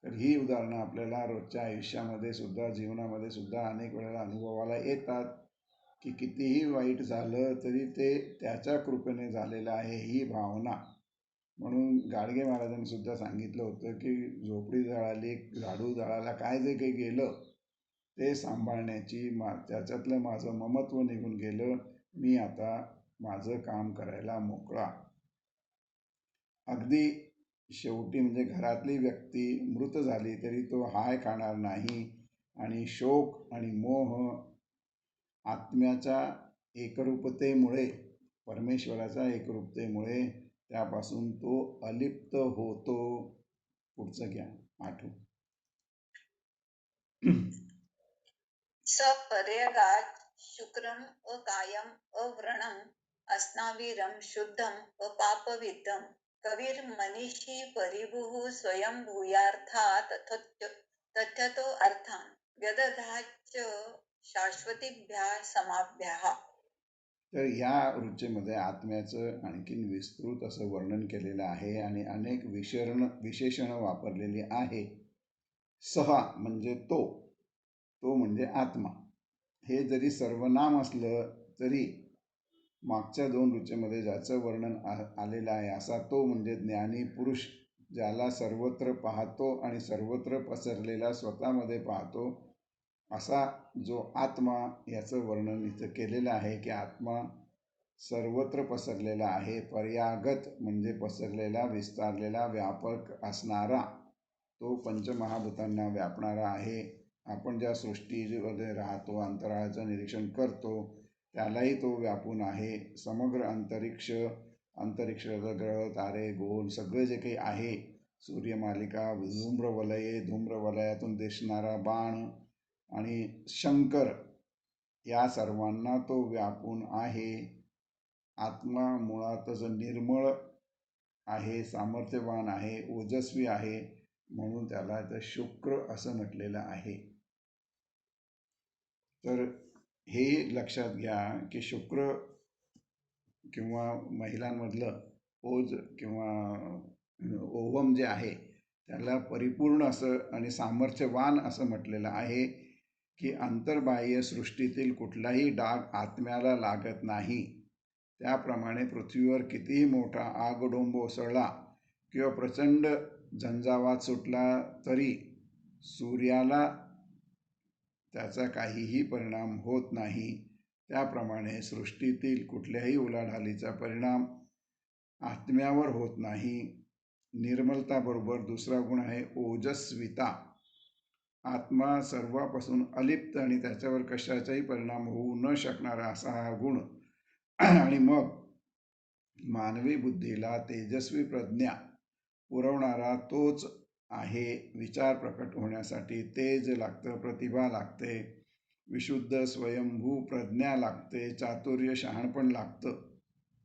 तर ही उदाहरणं आपल्याला रोजच्या आयुष्यामध्ये सुद्धा जीवनामध्ये सुद्धा अनेक वेळेला अनुभवाला येतात की कितीही वाईट झालं तरी ते त्याच्या कृपेने झालेलं आहे ही भावना. म्हणून गाडगे महाराजांनी सुद्धा सांगितलं होतं की झोपडी जळाली, झाडू जळाला, काय जे काही गेलं ते सांभाळण्याची त्याच्यातलं माझं ममत्व निघून गेलं. मी आता माझं काम करायला मोकळा. अगदी शेवटी म्हणजे घरातली व्यक्ती मृत झाली तरी तो हाय खाणार नाही. आणि शोक आणि मोह आत्म्याच्या एकरूपतेमुळे, परमेश्वराच्या एकरूपतेमुळे त्यापासून तो अलिप्त होतो. पुढचं घ्या 8. सपर्यगात् शुक्रम अकायम अव्रणम अस्नावीरम शुद्धम अपापविद्धम कवीर मनीषी परिभुः स्वयं भूयार्था तथ्यतो अर्थान व्यदधाच शाश्वतीभ्या समाभ्याः. तर या रुचेमध्ये आत्म्याचं आणखीन विस्तृत असं वर्णन केलेलं आहे आणि अनेक विशेषणं वापरलेली आहे. सहा म्हणजे तो म्हणजे आत्मा. हे जरी सर्वनाम असलं तरी मागच्या दोन रुचेमध्ये ज्याचं वर्णन आलेलं आहे असा तो म्हणजे ज्ञानी पुरुष, ज्याला सर्वत्र पाहतो आणि सर्वत्र पसरलेला स्वतःमध्ये पाहतो, असा जो आत्मा, याचं वर्णन इथं केलेलं आहे की आत्मा सर्वत्र पसरलेला आहे. पर्यागत म्हणजे पसरलेला, विस्तारलेला, व्यापक असणारा, तो पंचमहाभूतांना व्यापणारा आहे. आपण ज्या सृष्टीमध्ये राहतो, अंतराळाचं निरीक्षण करतो, त्यालाही तो व्यापून आहे. समग्र अंतरिक्षाचं ग्रह, तारे, गोल सगळं जे काही आहे, सूर्यमालिका, धूम्रवलये, धूम्रवलयातून दिसणारा बाण आणि शंकर, या सर्वांना तो व्यापून आहे. आत्मा मुळातच निर्मळ आहे, सामर्थ्यवान आहे, ओजस्वी आहे, म्हणून त्याला तर शुक्र असं म्हटलेलं आहे. तर हे लक्षात घ्या की शुक्र किंवा महिलांमधलं ओज किंवा ओवम जे आहे त्याला परिपूर्ण असं आणि सामर्थ्यवान असं म्हटलेलं आहे की अंतर्बाह्य सृष्टीतील कुठलाही डाग आत्म्याला लागत नाही. त्याप्रमाणे पृथ्वीवर कितीही मोठा आगडोंब उसळला किंवा प्रचंड झंझावात सुटला तरी सूर्याला त्याचा काहीही परिणाम होत नाही. त्याप्रमाणे सृष्टीतील कुठल्याही उलाढालीचा परिणाम आत्म्यावर होत नाही. निर्मलताबरोबर दुसरा गुण आहे ओजस्विता. आत्मा सर्वापासून अलिप्त आणि त्याच्यावर कशाचाही परिणाम होऊ न शकणारा असा हा गुण. आणि मग मानवी बुद्धीला तेजस्वी प्रज्ञा पुरवणारा तोच आहे. विचार प्रकट होण्यासाठी तेज लागतं, प्रतिभा लागते, विशुद्ध स्वयंभू प्रज्ञा लागते, चातुर्य, शहाणपण लागतं.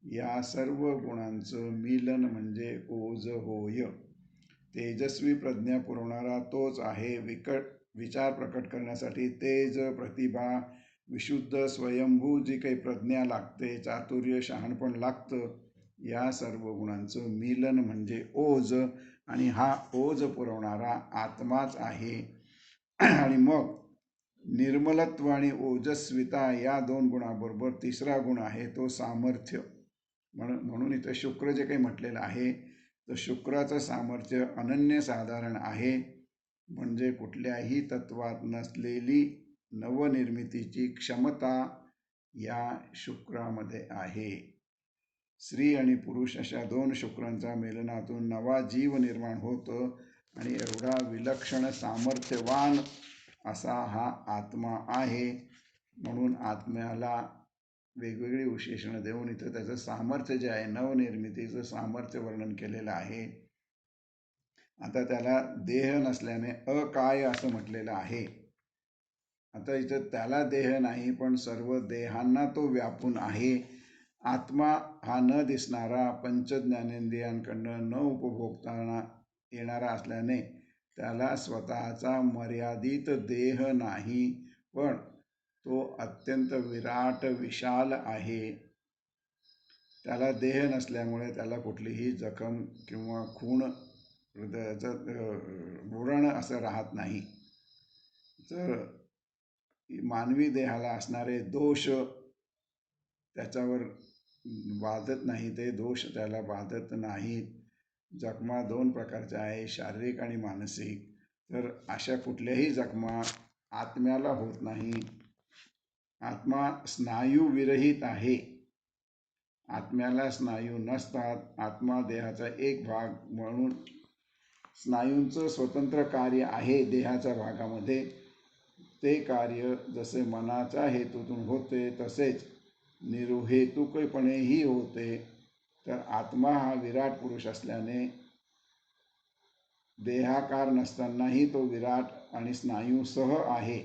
या सर्व गुणांचं मिलन म्हणजे ओज होय. तेजस्वी प्रज्ञा पुरवणारा तोच आहे. विचार प्रकट करण्यासाठी तेज, प्रतिभा, विशुद्ध स्वयंभू जी काही प्रज्ञा लागते, चातुर्य, शहाणपण लागतं, या सर्व गुणांचं मिलन म्हणजे ओज. आणि हा ओज पुरवणारा आत्माच आहे. आणि मग निर्मलत्व आणि ओजस्विता या दोन गुणाबरोबर तिसरा गुण आहे तो सामर्थ्य. म्हणून इथं शुक्र जे काही म्हटलेलं आहे तर शुक्राचं सामर्थ्य अनन्यसाधारण आहे. म्हणजे कुठल्याही तत्वात नसलेली नवनिर्मितीची क्षमता या शुक्रामध्ये आहे. स्त्री आणि पुरुष अशा दोन शुक्रांच्या मेलनातून नवा जीव निर्माण होतो आणि एवढा विलक्षण सामर्थ्यवान असा हा आत्मा आहे. म्हणून आत्म्याला वेगवेगळी विशेषणं देऊन इथं त्याचं सामर्थ्य जे आहे, नवनिर्मितीचं सामर्थ्य वर्णन केलेलं आहे. आता त्याला देह नसल्याने अकाय असं म्हटलेलं आहे. आता इथं त्याला देह नाही पण सर्व देहांना तो व्यापून आहे. आत्मा हा न दिसणारा, पंचज्ञानेंद्रियांकडनं न उपभोगता येणारा असल्याने त्याला स्वतःचा मर्यादित देह नाही, पण तो अत्यंत विराट विशाल आहे. त्याला देह नसल्यामुळे त्याला कुठलीही जखम किंवा खूण, हृदयाचं मुरण असं राहत नाही. तर मानवी देहाला असणारे दोष त्याच्यावर बाधत नाही, ते दोष त्याला बाधत नाहीत. जखमा दोन प्रकारच्या आहे, शारीरिक आणि मानसिक. तर अशा कुठल्याही जखमा आत्म्याला होत नाही. आत्मा स्नायू विरहित आहे. आत्म्याला स्नायू नसतात. आत्मा देहाचा एक भाग म्हणून स्नायूंचं स्वतंत्र कार्य आहे देहाच्या भागामध्ये. ते कार्य जसे मनाच्या हेतूतून होते तसेच निर्हेतुकपणेही होते. तर आत्मा हा विराट पुरुष असल्याने देहाकार नसतानाही तो विराट आणि स्नायूसह आहे.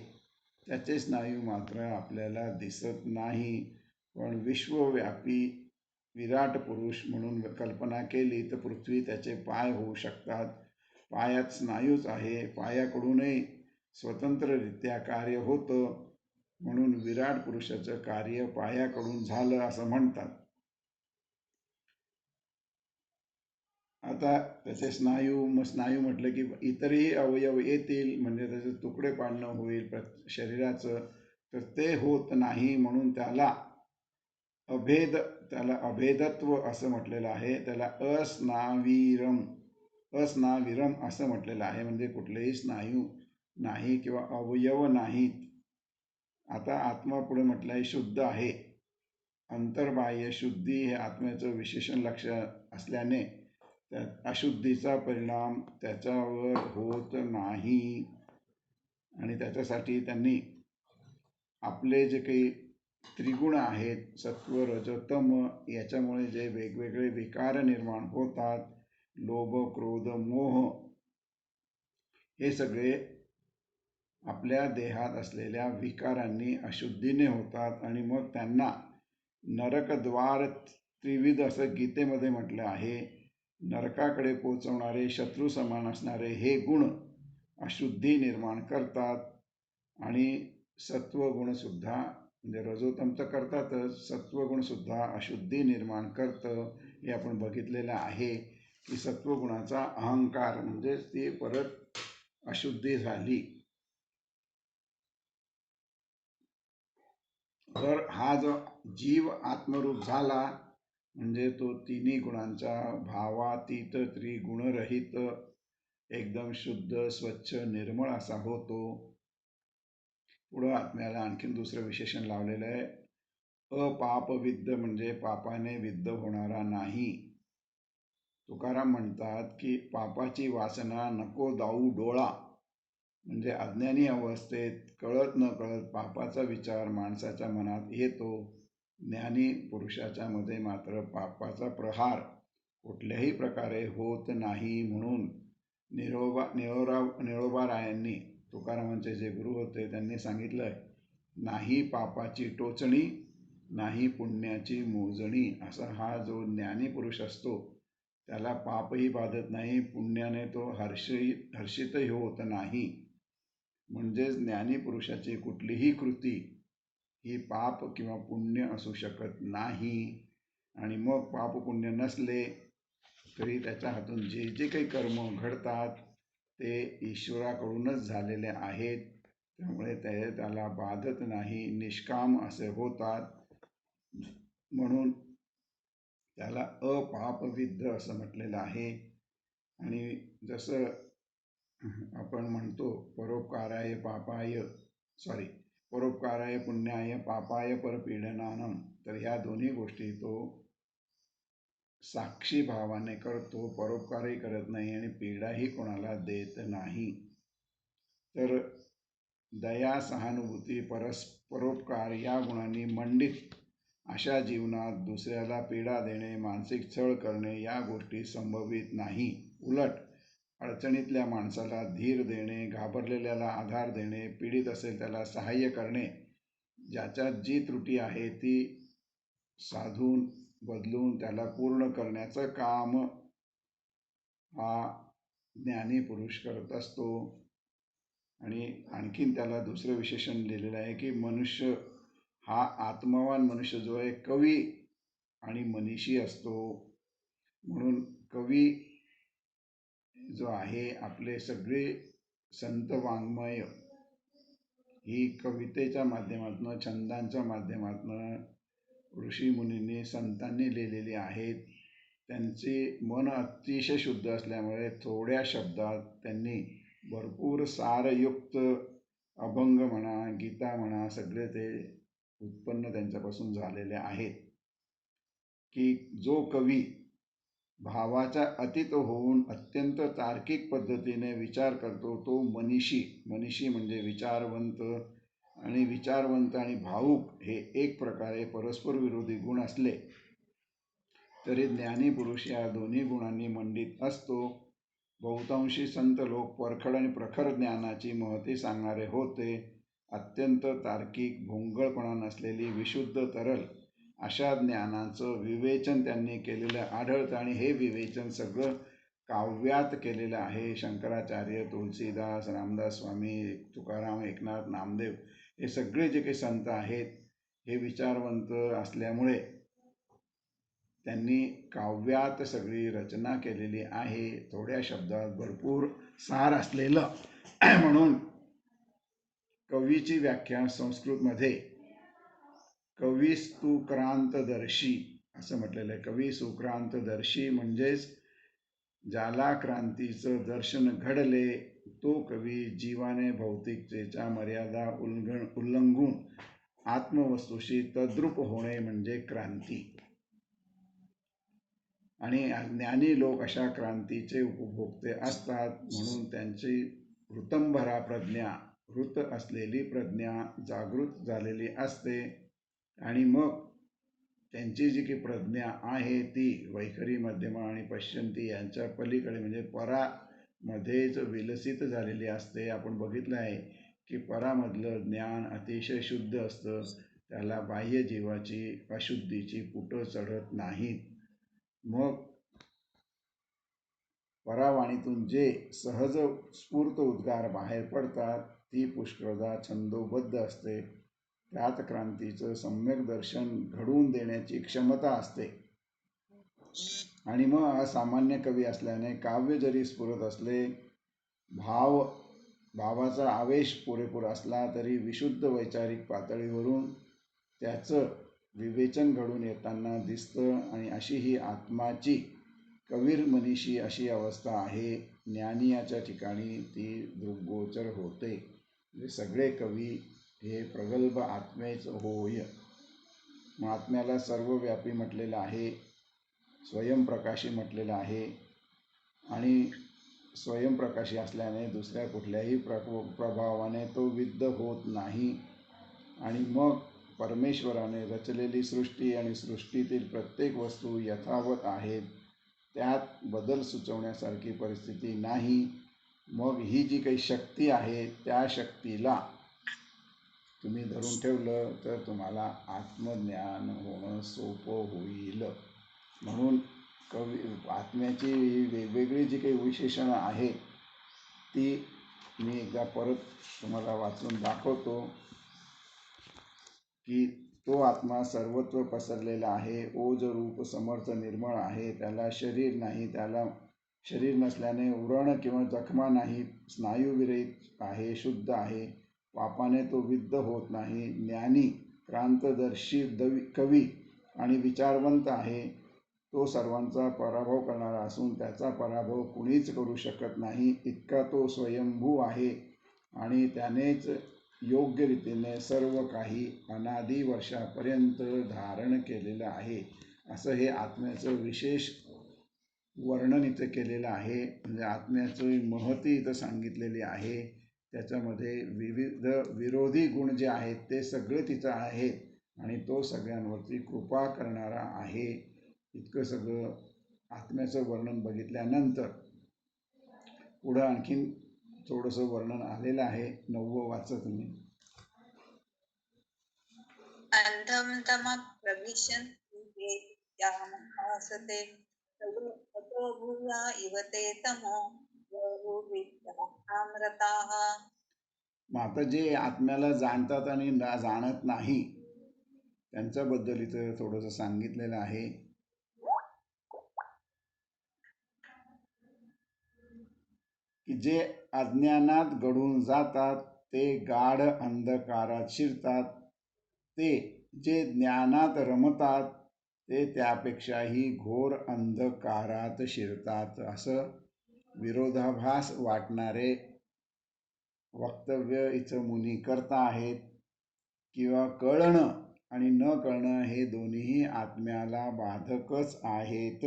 त्याचे स्नायू मात्र आपल्याला दिसत नाही, पण विश्वव्यापी विराट पुरुष म्हणून कल्पना केली तर पृथ्वी त्याचे पाय होऊ शकतात. पायात स्नायूच आहे, पायाकडूनही स्वतंत्ररित्या कार्य होतं, म्हणून विराट पुरुषाचं कार्य पायाकडून झालं असं म्हणतात. आता त्याचे स्नायू, मग स्नायू म्हटलं की इतरही अवयव येतील, म्हणजे त्याचे तुकडे पाडणं होईल शरीराचं, तर ते होत नाही, म्हणून त्याला अभेदत्व असं म्हटलेलं आहे. त्याला अस्नाविरम असं म्हटलेलं आहे, म्हणजे कुठलेही स्नायू नाही किंवा अवयव नाहीत. आता आत्मा पुढे म्हटलं आहे शुद्ध आहे. अंतर्बाह्य शुद्धी हे आत्म्याचं विशेषण लक्ष असल्याने त्या अशुद्धीचा परिणाम त्याच्यावर होत नाही. आणि त्याच्यासाठी त्यांनी आपले जे काही त्रिगुण आहेत, सत्व रज तम, याच्यामुळे जे वेगवेगळे विकार निर्माण होतात, लोभ क्रोध मोह, हे सगळे आपल्या देहात असलेल्या विकारांनी अशुद्धीने होतात. आणि मग त्यांना नरकद्वार त्रिविध असं गीतेमध्ये म्हटलं आहे. नरकाकडे पोचवणारे, शत्रू समान असणारे हे गुण अशुद्धी निर्माण करतात. आणि सत्वगुणसुद्धा, म्हणजे रजोतम तर करतातच, सत्वगुणसुद्धा अशुद्धी निर्माण करतं. हे आपण बघितलेलं आहे की सत्वगुणाचा अहंकार म्हणजे ती परत अशुद्धी झाली. तर हा जो जीव आत्मरूप झाला, म्हणजे तो तिन्ही गुणांचा भावातीत त्रिगुणरहित एकदम शुद्ध स्वच्छ निर्मळ असा होतो. पुढं आत्म्याला आणखीन दुसरं विशेषण लावलेलं आहे, अपापविद्ध, म्हणजे पापाने विद्ध होणारा नाही. तुकाराम म्हणतात की पापाची वासना नको दाऊ डोळा, म्हणजे अज्ञानी अवस्थेत कळत न कळत पापाचा विचार माणसाच्या मनात येतो. ज्ञानी पुरुषाच्या मध्ये मात्र पापाचा प्रहार कुठल्याही प्रकारे होत नाही. म्हणून निळोबारायांनी, तुकारामांचे जे गुरु होते, त्यांनी सांगितलं, नाही पापाची टोचणी, नाही पुण्याची मोजणी. असा हा जो ज्ञानी पुरुष असतो त्याला पापही बाधत नाही, पुण्याने तो हर्षितही होत नाही. म्हणजेच ज्ञानी पुरुषाची कुठलीही कृती ही पाप किंवा पुण्य असू शकत नाही. आणि मग पाप पुण्य नसले तरी त्याच्या हातून जे जे काही कर्म घडतात ते ईश्वराकडूनच झालेले आहेत, त्यामुळे ते त्याला बाधत नाही, निष्काम असे होतात. म्हणून त्याला अपापविद्ध असं म्हटलेलं आहे. आणि जसं आपण म्हणतो परोपकाराय पुण्याय पापाय परपीडनानम, तर ह्या दोन्ही गोष्टी तो साक्षी भावाने करतो, परोपकारही करत नाही आणि पीडाही कोणाला देत नाही. तर दया, सहानुभूती, परोपकार या गुणांनी मंडित अशा जीवनात दुसऱ्याला पीडा देणे, मानसिक छळ करणे या गोष्टी संभवित नाही. उलट अडचणीतल्या माणसाला धीर देणे, घाबरलेल्याला आधार देणे, पीडित असेल त्याला सहाय्य करणे, ज्याच्यात जी त्रुटी आहे ती साधून बदलून त्याला पूर्ण करण्याचं काम हा ज्ञानी पुरुष करत असतो. आणि आणखीन त्याला दुसरं विशेषण लिहिलेलं आहे की मनुष्य हा आत्मवान मनुष्य जो आहे कवी आणि मनीषी असतो. म्हणून कवी जो आहे, आपले सगळे संत वाङ्मय ही कवितेच्या माध्यमातून, छंदांच्या माध्यमातून ऋषी मुनींनी, संतांनी लिहिलेली आहेत. त्यांचे मन अतिशय शुद्ध असल्यामुळे थोड्या शब्दात त्यांनी भरपूर सारयुक्त अभंग म्हणा, गीता म्हणा, सगळे ते उत्पन्न त्यांच्यापासून झालेले आहेत. की जो कवी भावाच्या अतीत होऊन अत्यंत तार्किक पद्धतीने विचार करतो तो मनीषी म्हणजे विचारवंत. आणि विचारवंत आणि भावुक हे एक प्रकारे परस्पर विरोधी गुण असले तरी ज्ञानी पुरुष या दोन्ही गुणांनी मंडित असतो. बहुतांशी संत लोक परखड आणि प्रखर ज्ञानाची महती सांगणारे होते. अत्यंत तार्किक, भोंगळपणा नसलेली, विशुद्ध तरल अशा ज्ञानाचं विवेचन त्यांनी केलेलं आढळतं आणि हे विवेचन सगळं काव्यात केलेलं आहे. शंकराचार्य, तुलसीदास, रामदास स्वामी, तुकाराम, एकनाथ, नामदेव हे सगळे जे काही संत आहेत हे विचारवंत असल्यामुळे त्यांनी काव्यात सगळी रचना केलेली आहे. थोड्या शब्दात भरपूर सार असलेलं म्हणून कवीची व्याख्या संस्कृतमध्ये कवी सुक्रांतदर्शी असं म्हटलेलं आहे. कवी सुक्रांतदर्शी म्हणजेच ज्याला क्रांतीचं दर्शन घडले तो कवी जीवाने भौतिकतेच्या मर्यादा उल्लंघून आत्मवस्तूशी तद्रूप होणे म्हणजे क्रांती. आणि ज्ञानी लोक अशा क्रांतीचे उपभोक्ते असतात म्हणून त्यांची हृतंभरा प्रज्ञा, हृत असलेली प्रज्ञा जागृत झालेली असते आणि मग त्यांची जी काही प्रज्ञा आहे ती वैखरी, मध्यमा आणि पश्चंती यांच्या पलीकडे म्हणजे परामध्येच विलसित झालेली असते. आपण बघितलं आहे की परामधलं ज्ञान अतिशय शुद्ध असतं, त्याला बाह्य जीवाची अशुद्धीची पुटं चढत नाहीत. मग परावाणीतून जे सहज स्फूर्त उद्गार बाहेर पडतात ती पुष्कळदा छंदोबद्ध असते. त्यात क्रांतीचं सम्यक दर्शन घडवून देण्याची क्षमता असते. आणि मग असामान्य कवी असल्याने काव्य जरी स्फुरत असले, भावाचा आवेश पुरेपूर असला तरी विशुद्ध वैचारिक पातळीवरून त्याचं विवेचन घडून येताना दिसतं. आणि अशी ही आत्माची कवीर मनीषी अशी अवस्था आहे. ज्ञानी याच्या ठिकाणी ती दृग्गोचर होते. म्हणजे सगळे कवी हे प्रगल्भ आत्मेच होय. मग आत्म्याला सर्वव्यापी म्हटलेलं आहे, स्वयंप्रकाशी म्हटलेलं आहे आणि स्वयंप्रकाशी असल्याने दुसऱ्या कुठल्याही प्रभावाने तो विद्ध होत नाही. आणि मग परमेश्वराने रचलेली सृष्टी आणि सृष्टीतील प्रत्येक वस्तू यथावत आहेत, त्यात बदल सुचवण्यासारखी परिस्थिती नाही. मग ही जी काही शक्ती आहे त्या शक्तीला तुम्ही धरून ठेवलं तर तुम्हाला आत्मज्ञान होणं सोपं होईल. म्हणून कवी आत्म्याची वेगवेगळी जी काही विशेषणं आहेत ती मी एकदा परत तुम्हाला वाचून दाखवतो की तो आत्मा सर्वत्र पसरलेला आहे, ओज रूप समर्थ निर्मळ आहे, त्याला शरीर नाही, त्याला शरीर नसल्याने व्रण किंवा जखमा नाहीत, स्नायुविरहित आहे, शुद्ध आहे, पापाने तो विद्ध होत नाही, ज्ञानी क्रांतदर्शी कवी आणि विचारवंत आहे. तो सर्वांचा पराभव करणारा असून त्याचा पराभव कुणीच करू शकत नाही, इतका तो स्वयंभू आहे आणि त्यानेच योग्य रीतीने सर्व काही अनादी वर्षापर्यंत धारण केलेलं आहे. असं हे आत्म्याचं विशेष वर्णन इथं केलेलं आहे. म्हणजे आत्म्याची महती इथं सांगितलेली आहे. त्याच्यामध्ये विविध विरोधी गुण जे आहेत ते सगळे तिथं आहेत आणि तो सगळ्यांवरती कृपा करणारा आहे. इतकं सगळं आत्म्याचं वर्णन बघितल्यानंतर पुढं आणखीन थोडंसं वर्णन आलेलं आहे. 9वं वाचा तुम्ही. अंधम तमः प्रविशन्ति ये यामहासते ततो भूया इव ते तमो आम्रताः. मग आता जे आत्म्याला जाणतात आणि जाणत नाही त्यांच्याबद्दल इथं थोडंसं सांगितलेलं आहे. की जे अज्ञानात गढून जातात ते गाढ अंधकारात शिरतात, ते जे ज्ञानात रमतात ते त्यापेक्षाही घोर अंधकारात शिरतात. असं विरोधाभास वाटणारे वक्तव्य इथं मुनी करता आहेत. किंवा कळणं आणि न कळणं हे दोन्हीही आत्म्याला बाधकच आहेत.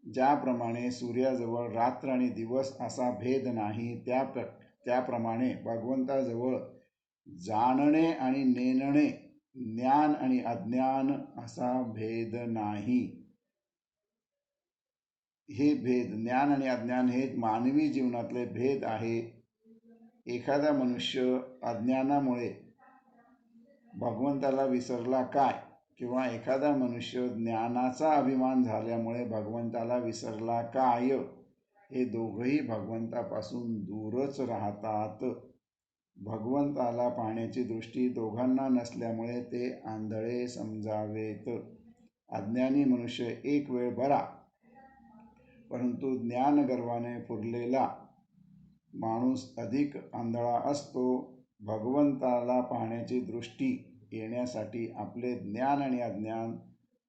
ज्याप्रमाणे सूर्याजवळ रात्र आणि दिवस असा भेद नाही, त्याप्रमाणे भगवंताजवळ जाणणे आणि नेणणे, ज्ञान आणि अज्ञान असा भेद नाही. हे भेद, ज्ञान आणि अज्ञान हे मानवी जीवनातले भेद आहे. एखादा मनुष्य अज्ञानामुळे भगवंताला विसरला काय किंवा एखादा मनुष्य ज्ञानाचा अभिमान झाल्यामुळे भगवंताला विसरला काय, हे दोघंही भगवंतापासून दूरच राहतात. भगवंताला पाहण्याची दृष्टी दोघांना नसल्यामुळे ते आंधळे समजावेत. अज्ञानी मनुष्य एक वेळ बरा, परंतु ज्ञानगर्वाने फुरलेला माणूस अधिक आंधळा असतो. भगवंताला पाहण्याची दृष्टी येण्यासाठी आपले ज्ञान आणि अज्ञान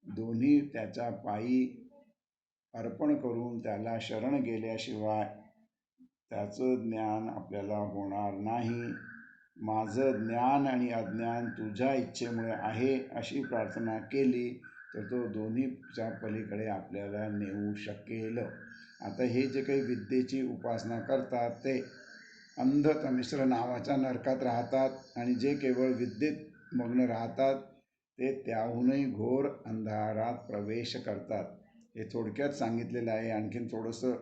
दोन्ही त्याच्या पायी अर्पण करून त्याला शरण गेल्याशिवाय त्याचं ज्ञान आपल्याला होणार नाही. माझं ज्ञान आणि अज्ञान तुझ्या इच्छेमुळे आहे अशी प्रार्थना केली तर तो दोन्हीच्या पलीकडे आपल्याला नेऊ शकेल. आता हे जे काही विद्येची उपासना करतात ते अंधतमिश्र नावाच्या नरकात राहतात आणि जे केवळ विद्येत मग्न राहतात ते त्याहूनही घोर अंधारात प्रवेश करतात. हे थोडक्यात सांगितलेलं आहे. आणखीन थोडंसं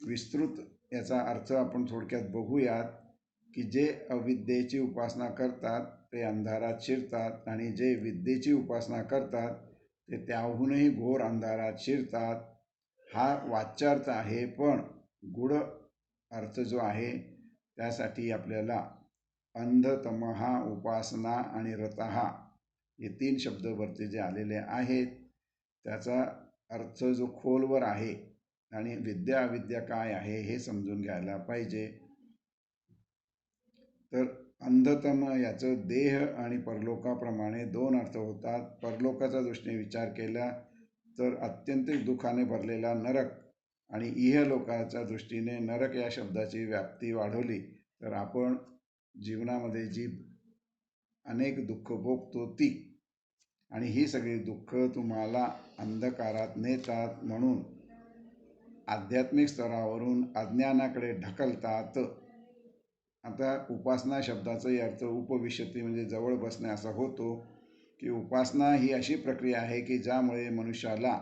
विस्तृत याचा अर्थ आपण थोडक्यात बघूयात की जे अविद्येची उपासना करतात ते अंधारात शिरतात आणि जे विद्येची उपासना करतात ते त्याहूनही घोर अंधारात शिरतात. हा वाच्यार्थ आहे, पण गूढ अर्थ जो आहे त्यासाठी आपल्याला अंधतमहा, उपासना आणि रतः हे 3 शब्द वरती जे आलेले आहेत त्याचा अर्थ जो खोलवर आहे आणि विद्या अविद्या काय आहे हे समजून घ्यायला पाहिजे. तर अंधतम याचं देह आणि परलोकाप्रमाणे 2 अर्थ होतात. परलोकाचा दृष्टीने विचार केला तर अत्यंतिक दुःखाने भरलेला नरक आणि इहलोकाच्या दृष्टीने नरक या शब्दाची व्याप्ती वाढवली तर आपण जीवनामध्ये जी अनेक दुःख भोगतो ती, आणि ही सगळी दुःख तुम्हाला अंधकारात नेतात म्हणून आध्यात्मिक स्तरावरून अज्ञानाकडे ढकलतात. आता उपासना शब्दाचाही अर्थ उपविशती म्हणजे जवळ बसणे असा होतो की उपासना ही अशी प्रक्रिया आहे की ज्यामुळे मनुष्याला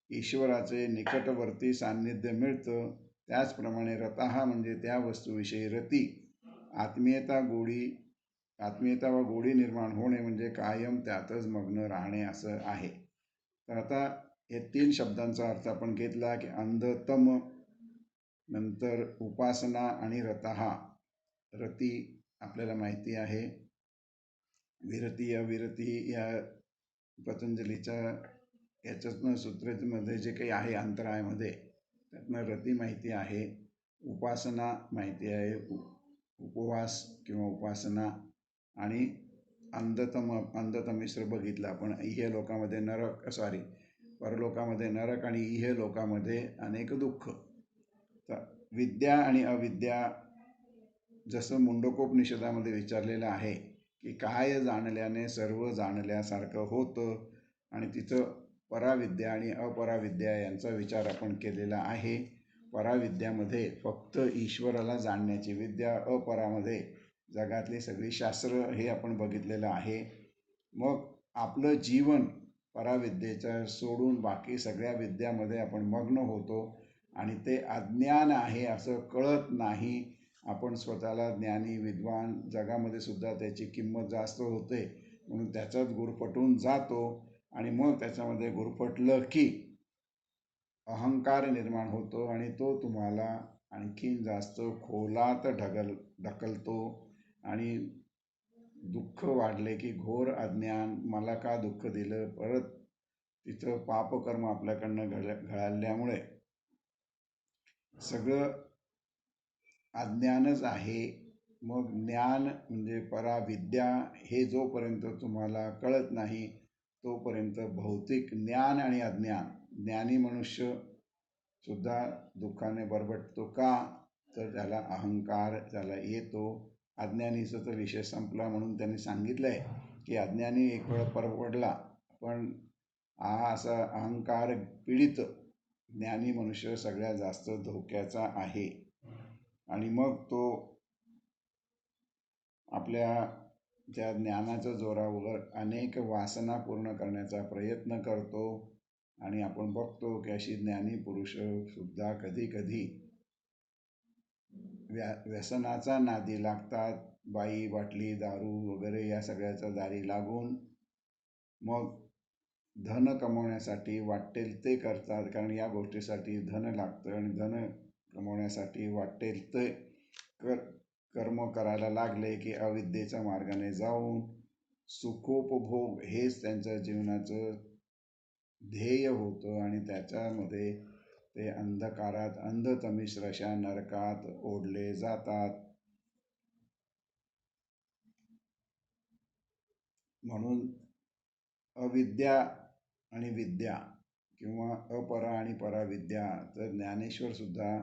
ईश्वराचे निकटवर्ती सान्निध्य मिळतं. त्याचप्रमाणे रतः म्हणजे त्या वस्तूविषयी रती, आत्मीयता व गोडी निर्माण होणे म्हणजे कायम त्यातच मग्न राहणे असं आहे. तर आता हे 3 शब्दांचा अर्थ आपण घेतला की अंधतम, नंतर उपासना आणि रतः. रती आपल्याला माहिती आहे, विरती अविरती या पतंजलीच्या याच्यातनं सूत्रामध्ये जे काही आहे अंतरायमध्ये त्यातनं रती माहिती आहे, उपासना माहिती आहे, उपवास किंवा उपासना, आणि अंधतमिश्र बघितलं आपण. इहलोकामध्ये नरक, परलोकामध्ये नरक आणि इहलोकामध्ये अनेक दुःख. तर विद्या आणि अविद्या जसं मुंडकोपनिषदामध्ये विचारलेलं आहे की काय जाणल्याने सर्व जाणल्यासारखं होतं, आणि तिथं पराविद्या आणि अपराविद्या यांचा विचार आपण केलेला आहे. पराविद्यामध्ये फक्त ईश्वराला जाणण्याची विद्या, अपरामध्ये जगातली सगळी शास्त्र हे आपण बघितलेलं आहे. मग आपलं जीवन पराविद्येच्या सोडून बाकी सगळ्या विद्यामध्ये आपण मग्न होतो आणि ते अज्ञान आहे असं कळत नाही. आपण स्वतःला ज्ञानी, विद्वान, जगामध्ये सुद्धा त्याची किंमत जास्त होते म्हणून त्याच्यात गुरफटून जातो आणि मग त्याच्यामध्ये गुरफटलं की अहंकार निर्माण होतो आणि तो तुम्हाला आणखीन जास्त खोलात ढकलतो आणि दुःख वाढले की घोर अज्ञान, मला का दुःख दिलं, परत तिथं पापकर्म आपल्याकडनं घडल्यामुळे सगळं अज्ञानच आहे. मग ज्ञान म्हणजे पराविद्या हे जोपर्यंत तुम्हाला कळत नाही तोपर्यंत भौतिक ज्ञान आणि अज्ञान, ज्ञानी मनुष्य सुद्धा दुःखाने बरबटतो का, तर त्याला अहंकार त्याला येतो. अज्ञानीचा तर विषय संपला म्हणून त्यांनी सांगितलंय की अज्ञानी एक वेळ परवडला, पण हा असा अहंकार पीडित ज्ञानी मनुष्य सगळ्यात जास्त धोक्याचा आहे. आणि मग तो आपल्या त्या ज्ञानाच्या जोरावर अनेक वासना पूर्ण करण्याचा प्रयत्न करतो. आणि आपण बघतो की अशी ज्ञानी पुरुष सुद्धा कधी कधी व्यसनाचा नादी लागतात. बाई, बाटली, दारू वगैरे या सगळ्याचा दारी लागून मग धन कमवण्यासाठी वाटेल ते करतात, कारण या गोष्टीसाठी धन लागतं आणि धन कमवण्यासाठी वाटेल ते कर्म करायला लागले की अविद्येच्या मार्गाने जाऊन सुखोपभोग हेच त्यांच्या जीवनाचं ध्येय होतं आणि त्याच्यामध्ये ते अंधकारात अंधतमिश्रशा नरकात ओढले जातात. म्हणून अविद्या आणि विद्या किंवा अपरा आणि परा विद्या, तर ज्ञानेश्वर सुद्धा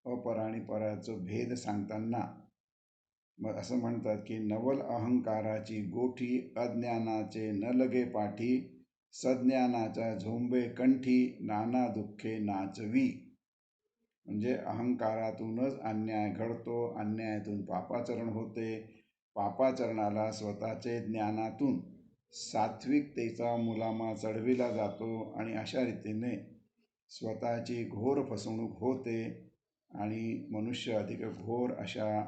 अपरा आणि पराचं भेद सांगताना मग असं म्हणतात की नवल अहंकाराची गोठी अज्ञानाचे न लगे पाठी, सज्ञानाच्या झोंबे कंठी नाना दुःखे नाचवी. म्हणजे अहंकारातूनच अन्याय घडतो, अन्यायातून पापाचरण होते, पापाचरणाला स्वतःचे ज्ञानातून सात्विकतेचा मुलामा चढविला जातो आणि अशा रीतीने स्वतःची घोर फसवणूक होते आणि मनुष्य अधिक घोर अशा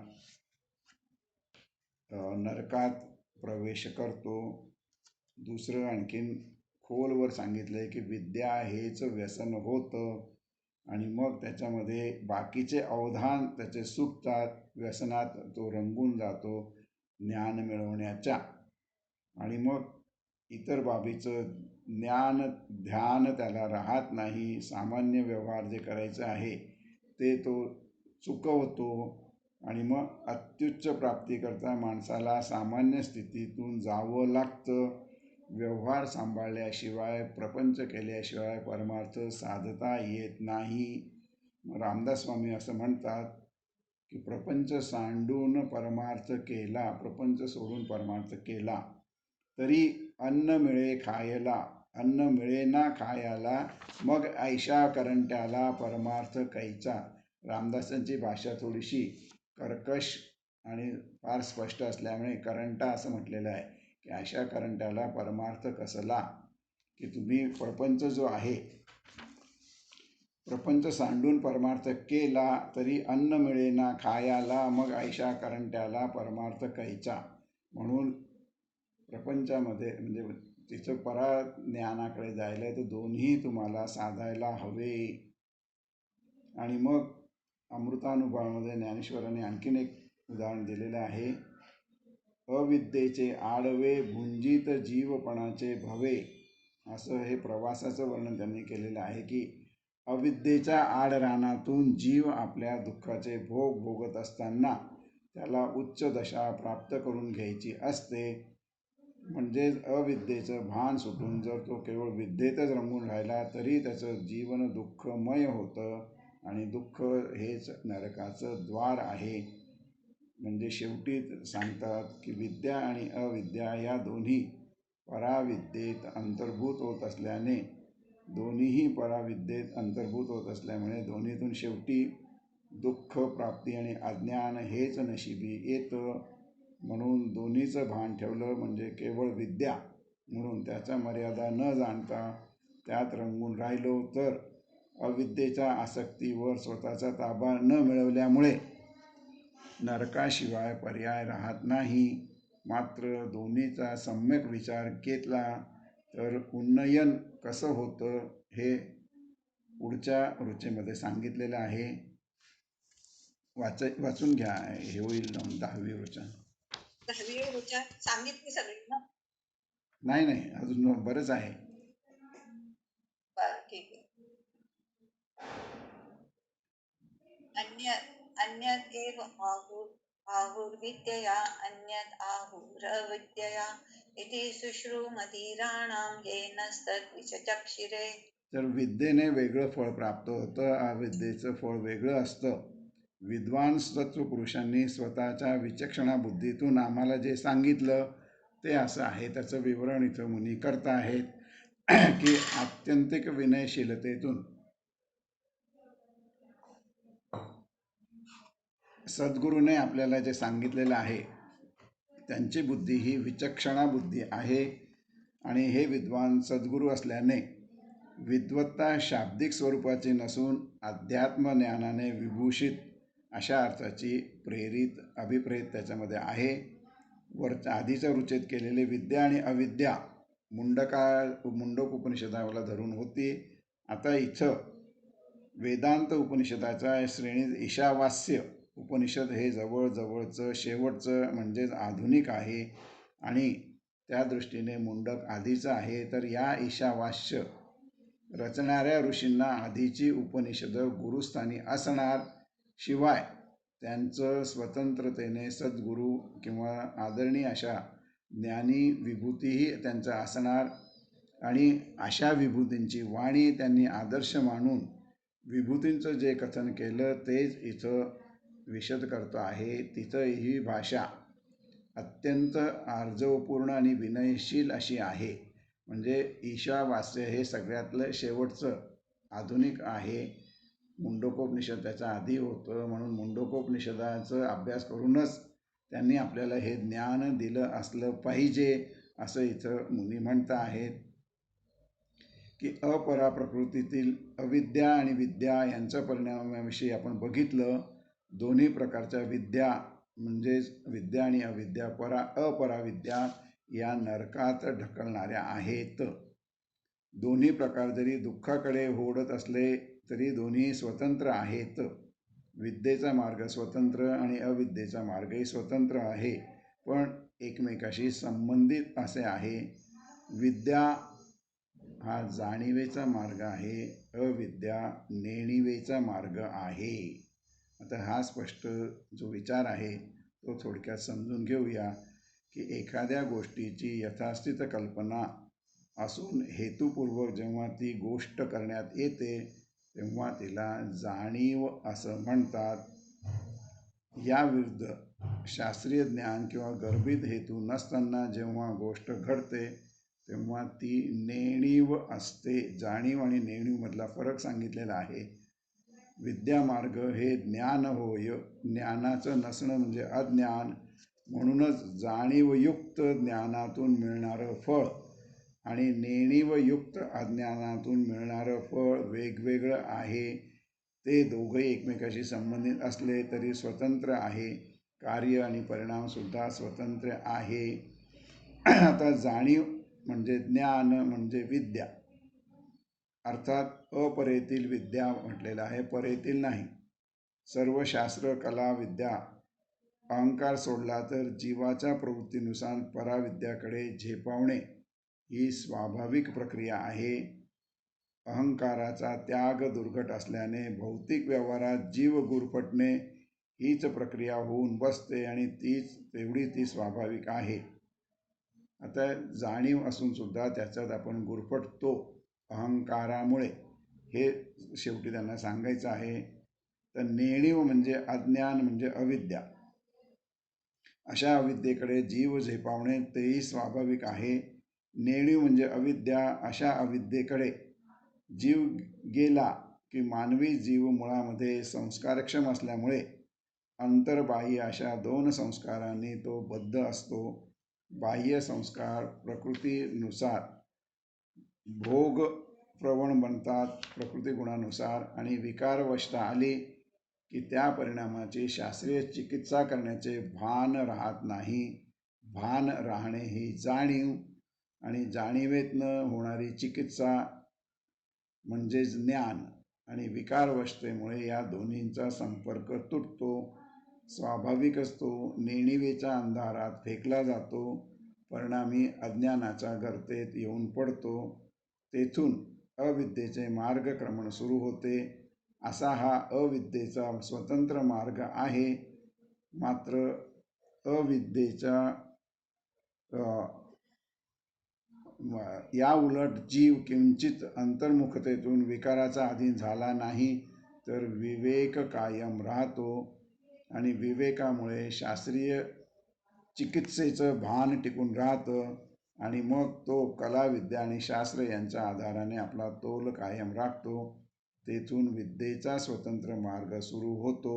नरकात प्रवेश करतो. दुसरं आणखीन खोलवर सांगितलंय की विद्या हेच व्यसन होतं आणि मग त्याच्यामध्ये बाकीचे अवधान त्याचे सुटतात, व्यसनात तो रंगून जातो ज्ञान मिळवण्याच्या, आणि मग इतर बाबीचं ज्ञान ध्यान त्याला राहत नाही. सामान्य व्यवहार जे करायचं आहे ते तो चुकवतो आणि मग अत्युच्च प्राप्तीकरता माणसाला सामान्य स्थितीतून जावं लागतं. व्यवहार सांभाळल्याशिवाय, प्रपंच केल्याशिवाय परमार्थ साधता येत नाही. रामदास स्वामी असं म्हणतात की प्रपंच सांडून परमार्थ केला, प्रपंच सोडून परमार्थ केला तरी अन्न मिळे खायला, अन्न मिळेना खायला, मग ऐशा करंट्याला परमार्थ कैचा. रामदासांची भाषा थोडीशी कर्कश आणि फार स्पष्ट असल्यामुळे करंटा असं म्हटलेलं आहे की अशा करंट्याला परमार्थ कसला, की तुम्ही प्रपंच जो आहे प्रपंच सांडून परमार्थ केला तरी अन्न मिळेना खायाला, मग ऐशा करंट्याला परमार्थ कैचा. म्हणून प्रपंचामध्ये म्हणजे तिचं परा ज्ञानाकडे जायला तर दोन्ही तुम्हाला साधायला हवे. आणि मग अमृतानुभवामध्ये ज्ञानेश्वरांनी आणखीन एक उदाहरण दिलेलं आहे. अविद्येचे आडवे भुंजित जीवपणाचे भवे, असं हे प्रवासाचं वर्णन त्यांनी केलेलं आहे की अविद्येच्या आडरानातून जीव आपल्या दुःखाचे भोग भोगत असताना त्याला उच्च दशा प्राप्त करून घ्यायची असते. म्हणजेच अविद्येचं भान सुटून जर तो केवळ विद्येतच रंगून राहिला तरी त्याचं जीवन दुःखमय होतं आणि दुःख हेच नरकाचं द्वार आहे. म्हणजे शेवटी सांगतात की विद्या आणि अविद्या या दोन्ही पराविद्येत अंतर्भूत होत असल्याने, दोन्हीही पराविद्येत अंतर्भूत होत असल्यामुळे दोन्हीतून शेवटी दुःख प्राप्ती आणि अज्ञान हेच नशिबी येतं. म्हणून दोन्हीचं भान ठेवलं म्हणजे केवळ विद्या म्हणून त्याच्या मर्यादा न जाणता त्यात रंगून राहिलो तर अविद्येच्या आसक्तीवर स्वतःचा ताबा न मिळवल्यामुळे नरकाशिवाय पर्याय राहत नाही. मात्र दोन्हीचा सम्यक विचार घेतला तर उन्नयन कसं होतं हे पुढच्या रुचेमध्ये सांगितलेलं आहे. वाचून घ्या, हे होईल 10वी रुचा. 10वी रुचा सांगितली सगळी ना? नाही, अजून बरंच आहे. बरं, ठीक आहे. अन्यत् एव आहुर्विद्यया अन्यत् आहुरविद्यया इति सुश्रुमधीराणां येन तद्विचक्षिरे. तर विद्येने वेगळं फळ प्राप्त होतं, अविद्येचं फळ वेगळं असतं. विद्वान सत्वपुरुषांनी स्वतःच्या विचक्षणा बुद्धीतून आम्हाला जे सांगितलं ते असं आहे. त्याचं विवरण इथं मुनी करत आहेत की आत्यंतिक विनयशीलतेतून सद्गुरूने आपल्याला जे सांगितलेलं आहे त्यांची बुद्धी ही विचक्षणा बुद्धी आहे आणि हे विद्वान सद्गुरू असल्याने विद्वत्ता शाब्दिक स्वरूपाची नसून अध्यात्म ज्ञानाने विभूषित अशा अर्थाची प्रेरित अभिप्रेत त्याच्यामध्ये आहे. आधीच्या रुचेत केलेले विद्या आणि अविद्या मुंडक उपनिषदाला धरून होती. आता इथं वेदांत उपनिषदाच्या श्रेणीत ईशावास्य उपनिषद हे जवळजवळचं शेवटचं म्हणजेच आधुनिक आहे आणि त्या दृष्टीने मुंडक आधीचं आहे. तर या ईशावास्य रचणाऱ्या ऋषींना आधीची उपनिषद गुरुस्थानी असणार. शिवाय त्यांचं स्वतंत्रतेने सद्गुरू किंवा आदरणीय अशा ज्ञानी विभूतीही त्यांचं असणार आणि अशा विभूतींची वाणी त्यांनी आदर्श मानून विभूतींचं जे कथन केलं तेच इथं विशद करतो आहे. तिथं ही भाषा अत्यंत आर्जवपूर्ण आणि विनयशील अशी आहे. म्हणजे ईशावास्य हे सगळ्यातलं शेवटचं आधुनिक आहे. मुंडकोपनिषद त्याच्या आधी होतं, म्हणून मुंडकोपनिषदाचा अभ्यास करूनच त्यांनी आपल्याला हे ज्ञान दिलं असलं पाहिजे असं इथं मुनी म्हणत आहेत. की अपरा प्रकृतीतील अविद्या आणि विद्या यांच्या परिणामाविषयी आपण बघितलं. दोन्ही प्रकारच्या विद्या म्हणजेच विद्या आणि अविद्या अपराविद्या या नरकात ढकलणाऱ्या आहेत. दोन्ही प्रकार जरी दुःखाकडे ओढत असले तरी दोन्ही स्वतंत्र आहेत. विद्येचा मार्ग स्वतंत्र आणि अविद्येचा मार्गही स्वतंत्र आहे, पण एकमेकाशी संबंधित असे आहे. विद्या हा जाणीवेचा मार्ग आहे, अविद्या नेणिवेचा मार्ग आहे. आता हा स्पष्ट जो विचार आहे तो थोडक्यात समजून घेऊया. की एखाद्या गोष्टीची यथास्थित कल्पना असून हेतुपूर्वक जेव्हा ती गोष्ट करण्यात येते तेव्हा तिला जाणीव असं म्हणतात. याविरुद्ध शास्त्रीय ज्ञान किंवा गर्भित हेतू नसताना जेव्हा गोष्ट घडते तेव्हा ती नेणीव असते. जाणीव आणि नेणीवमधला फरक सांगितलेला आहे. विद्यामार्ग हे ज्ञान होय, ज्ञानाचं नसणं म्हणजे अज्ञान. म्हणूनच जाणीवयुक्त ज्ञानातून मिळणारं फळ आणि नेणीवयुक्त अज्ञानातून मिळणारं फळ वेगवेगळं आहे. ते दोघंही एकमेकाशी संबंधित असले तरी स्वतंत्र आहे. कार्य आणि परिणामसुद्धा स्वतंत्र आहे. आता जाणीव म्हणजे ज्ञान म्हणजे विद्या, अर्थात अपरेतील विद्या म्हटलेलं आहे, परेतील नाही. सर्व शास्त्र कला विद्या अहंकार सोडला तर जीवाच्या प्रवृत्तीनुसार पराविद्याकडे झेपावणे ही स्वाभाविक प्रक्रिया आहे. अहंकाराचा त्याग दुर्घट असल्याने भौतिक व्यवहारात जीव गुरफटणे हीच प्रक्रिया होऊन बसते आणि तेवढी ती स्वाभाविक आहे. आता जाणीव असून सुद्धा त्याच्यात आपण गुरफटतो अहंकारामुळे, हे शेवटी त्यांना सांगायचं आहे. तर नेणीव म्हणजे अज्ञान म्हणजे अविद्या, अशा अविद्येकडे जीव झेपावणे तेही स्वाभाविक आहे. नेणीव म्हणजे अविद्या, अशा अविद्येकडे जीव गेला की मानवी जीव मुळामध्ये संस्कारक्षम असल्यामुळे अंतर्बाह्य अशा दोन संस्कारांनी तो बद्ध असतो. बाह्य संस्कार प्रकृतीनुसार भोग प्रवण बनतात प्रकृती गुणानुसार, आणि विकारवशता आली की त्या परिणामाची शास्त्रीय चिकित्सा करण्याचे भान राहत नाही. भान राहणे ही जाणीव, आणि जाणीवेतनं होणारी चिकित्सा म्हणजे ज्ञान, आणि विकारवशतेमुळे या दोन्हींचा संपर्क तुटतो. स्वाभाविक असतो, नेणिवेच्या अंधारात फेकला जातो, परिणामी अज्ञानाच्या गर्तेत येऊन पडतो. तेथून अविद्येचे मार्गक्रमण सुरू होते. असा हा अविद्येचा स्वतंत्र मार्ग आहे. मात्र अविद्येच्या या उलट जीव किंचित अंतर्मुखतेतून विकाराचा अधीन झाला नाही तर विवेक कायम राहतो, आणि विवेकामुळे शास्त्रीय चिकित्सेचं भान टिकून राहतं, आणि मग तो कला विद्या आणि शास्त्र यांच्या आधाराने आपला तोल कायम राखतो. तेथून विद्येचा स्वतंत्र मार्ग सुरू होतो,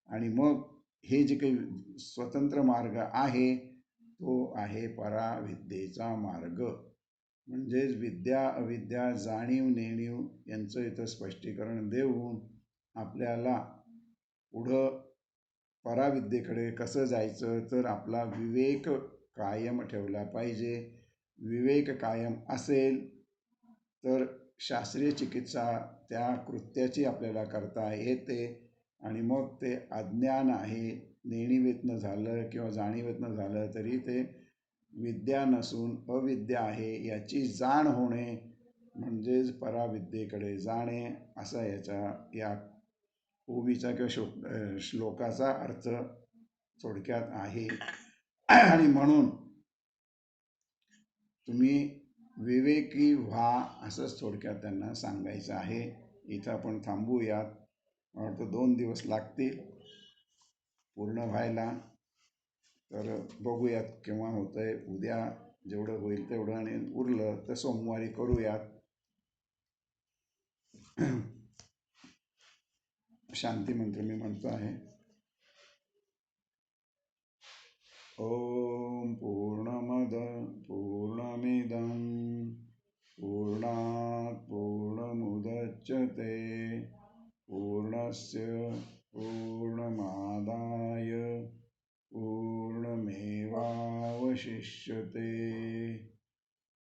आणि मग हे जे काही स्वतंत्र मार्ग आहे तो आहे पराविद्येचा मार्ग. म्हणजेच विद्या अविद्या जाणीव नेणीव यांचं इथं स्पष्टीकरण देऊन आपल्याला पुढं पराविद्येकडे कसं जायचं तर आपला विवेक कायम ठेवला पाहिजे. विवेक कायम असेल तर शास्त्रीय चिकित्सा त्या कृत्याची आपल्याला करता येते आणि मग ते अज्ञान आहे, नेणीवेतनं झालं किंवा जाणीवेतनं झालं तरी ते विद्या नसून अविद्या आहे याची जाण होणे म्हणजेच पराविद्येकडे जाणे असा या ओवीचा किंवा श्लोकाचा अर्थ थोडक्यात आहे. आणि म्हणून तुम्ही विवेकी व्हा असंच थोडक्यात त्यांना सांगायचं आहे. इथं आपण थांबूयात. मला वाटतं 2 दिवस लागतील पूर्ण व्हायला. तर बघूयात केव्हा होतंय. उद्या जेवढं होईल तेवढं आणि उरलं तर सोमवारी करूयात. शांती मंत्र मी म्हणतो आहे. ओम पूर्णमद पूर्णमिदं पूर्णात् पूर्णमुदच्यते पूर्णस्य पूर्णमादाय पूर्णमेवावशिष्यते.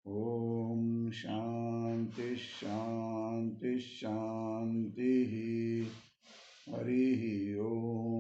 ओम शांति शांति शांति. हरि ओम.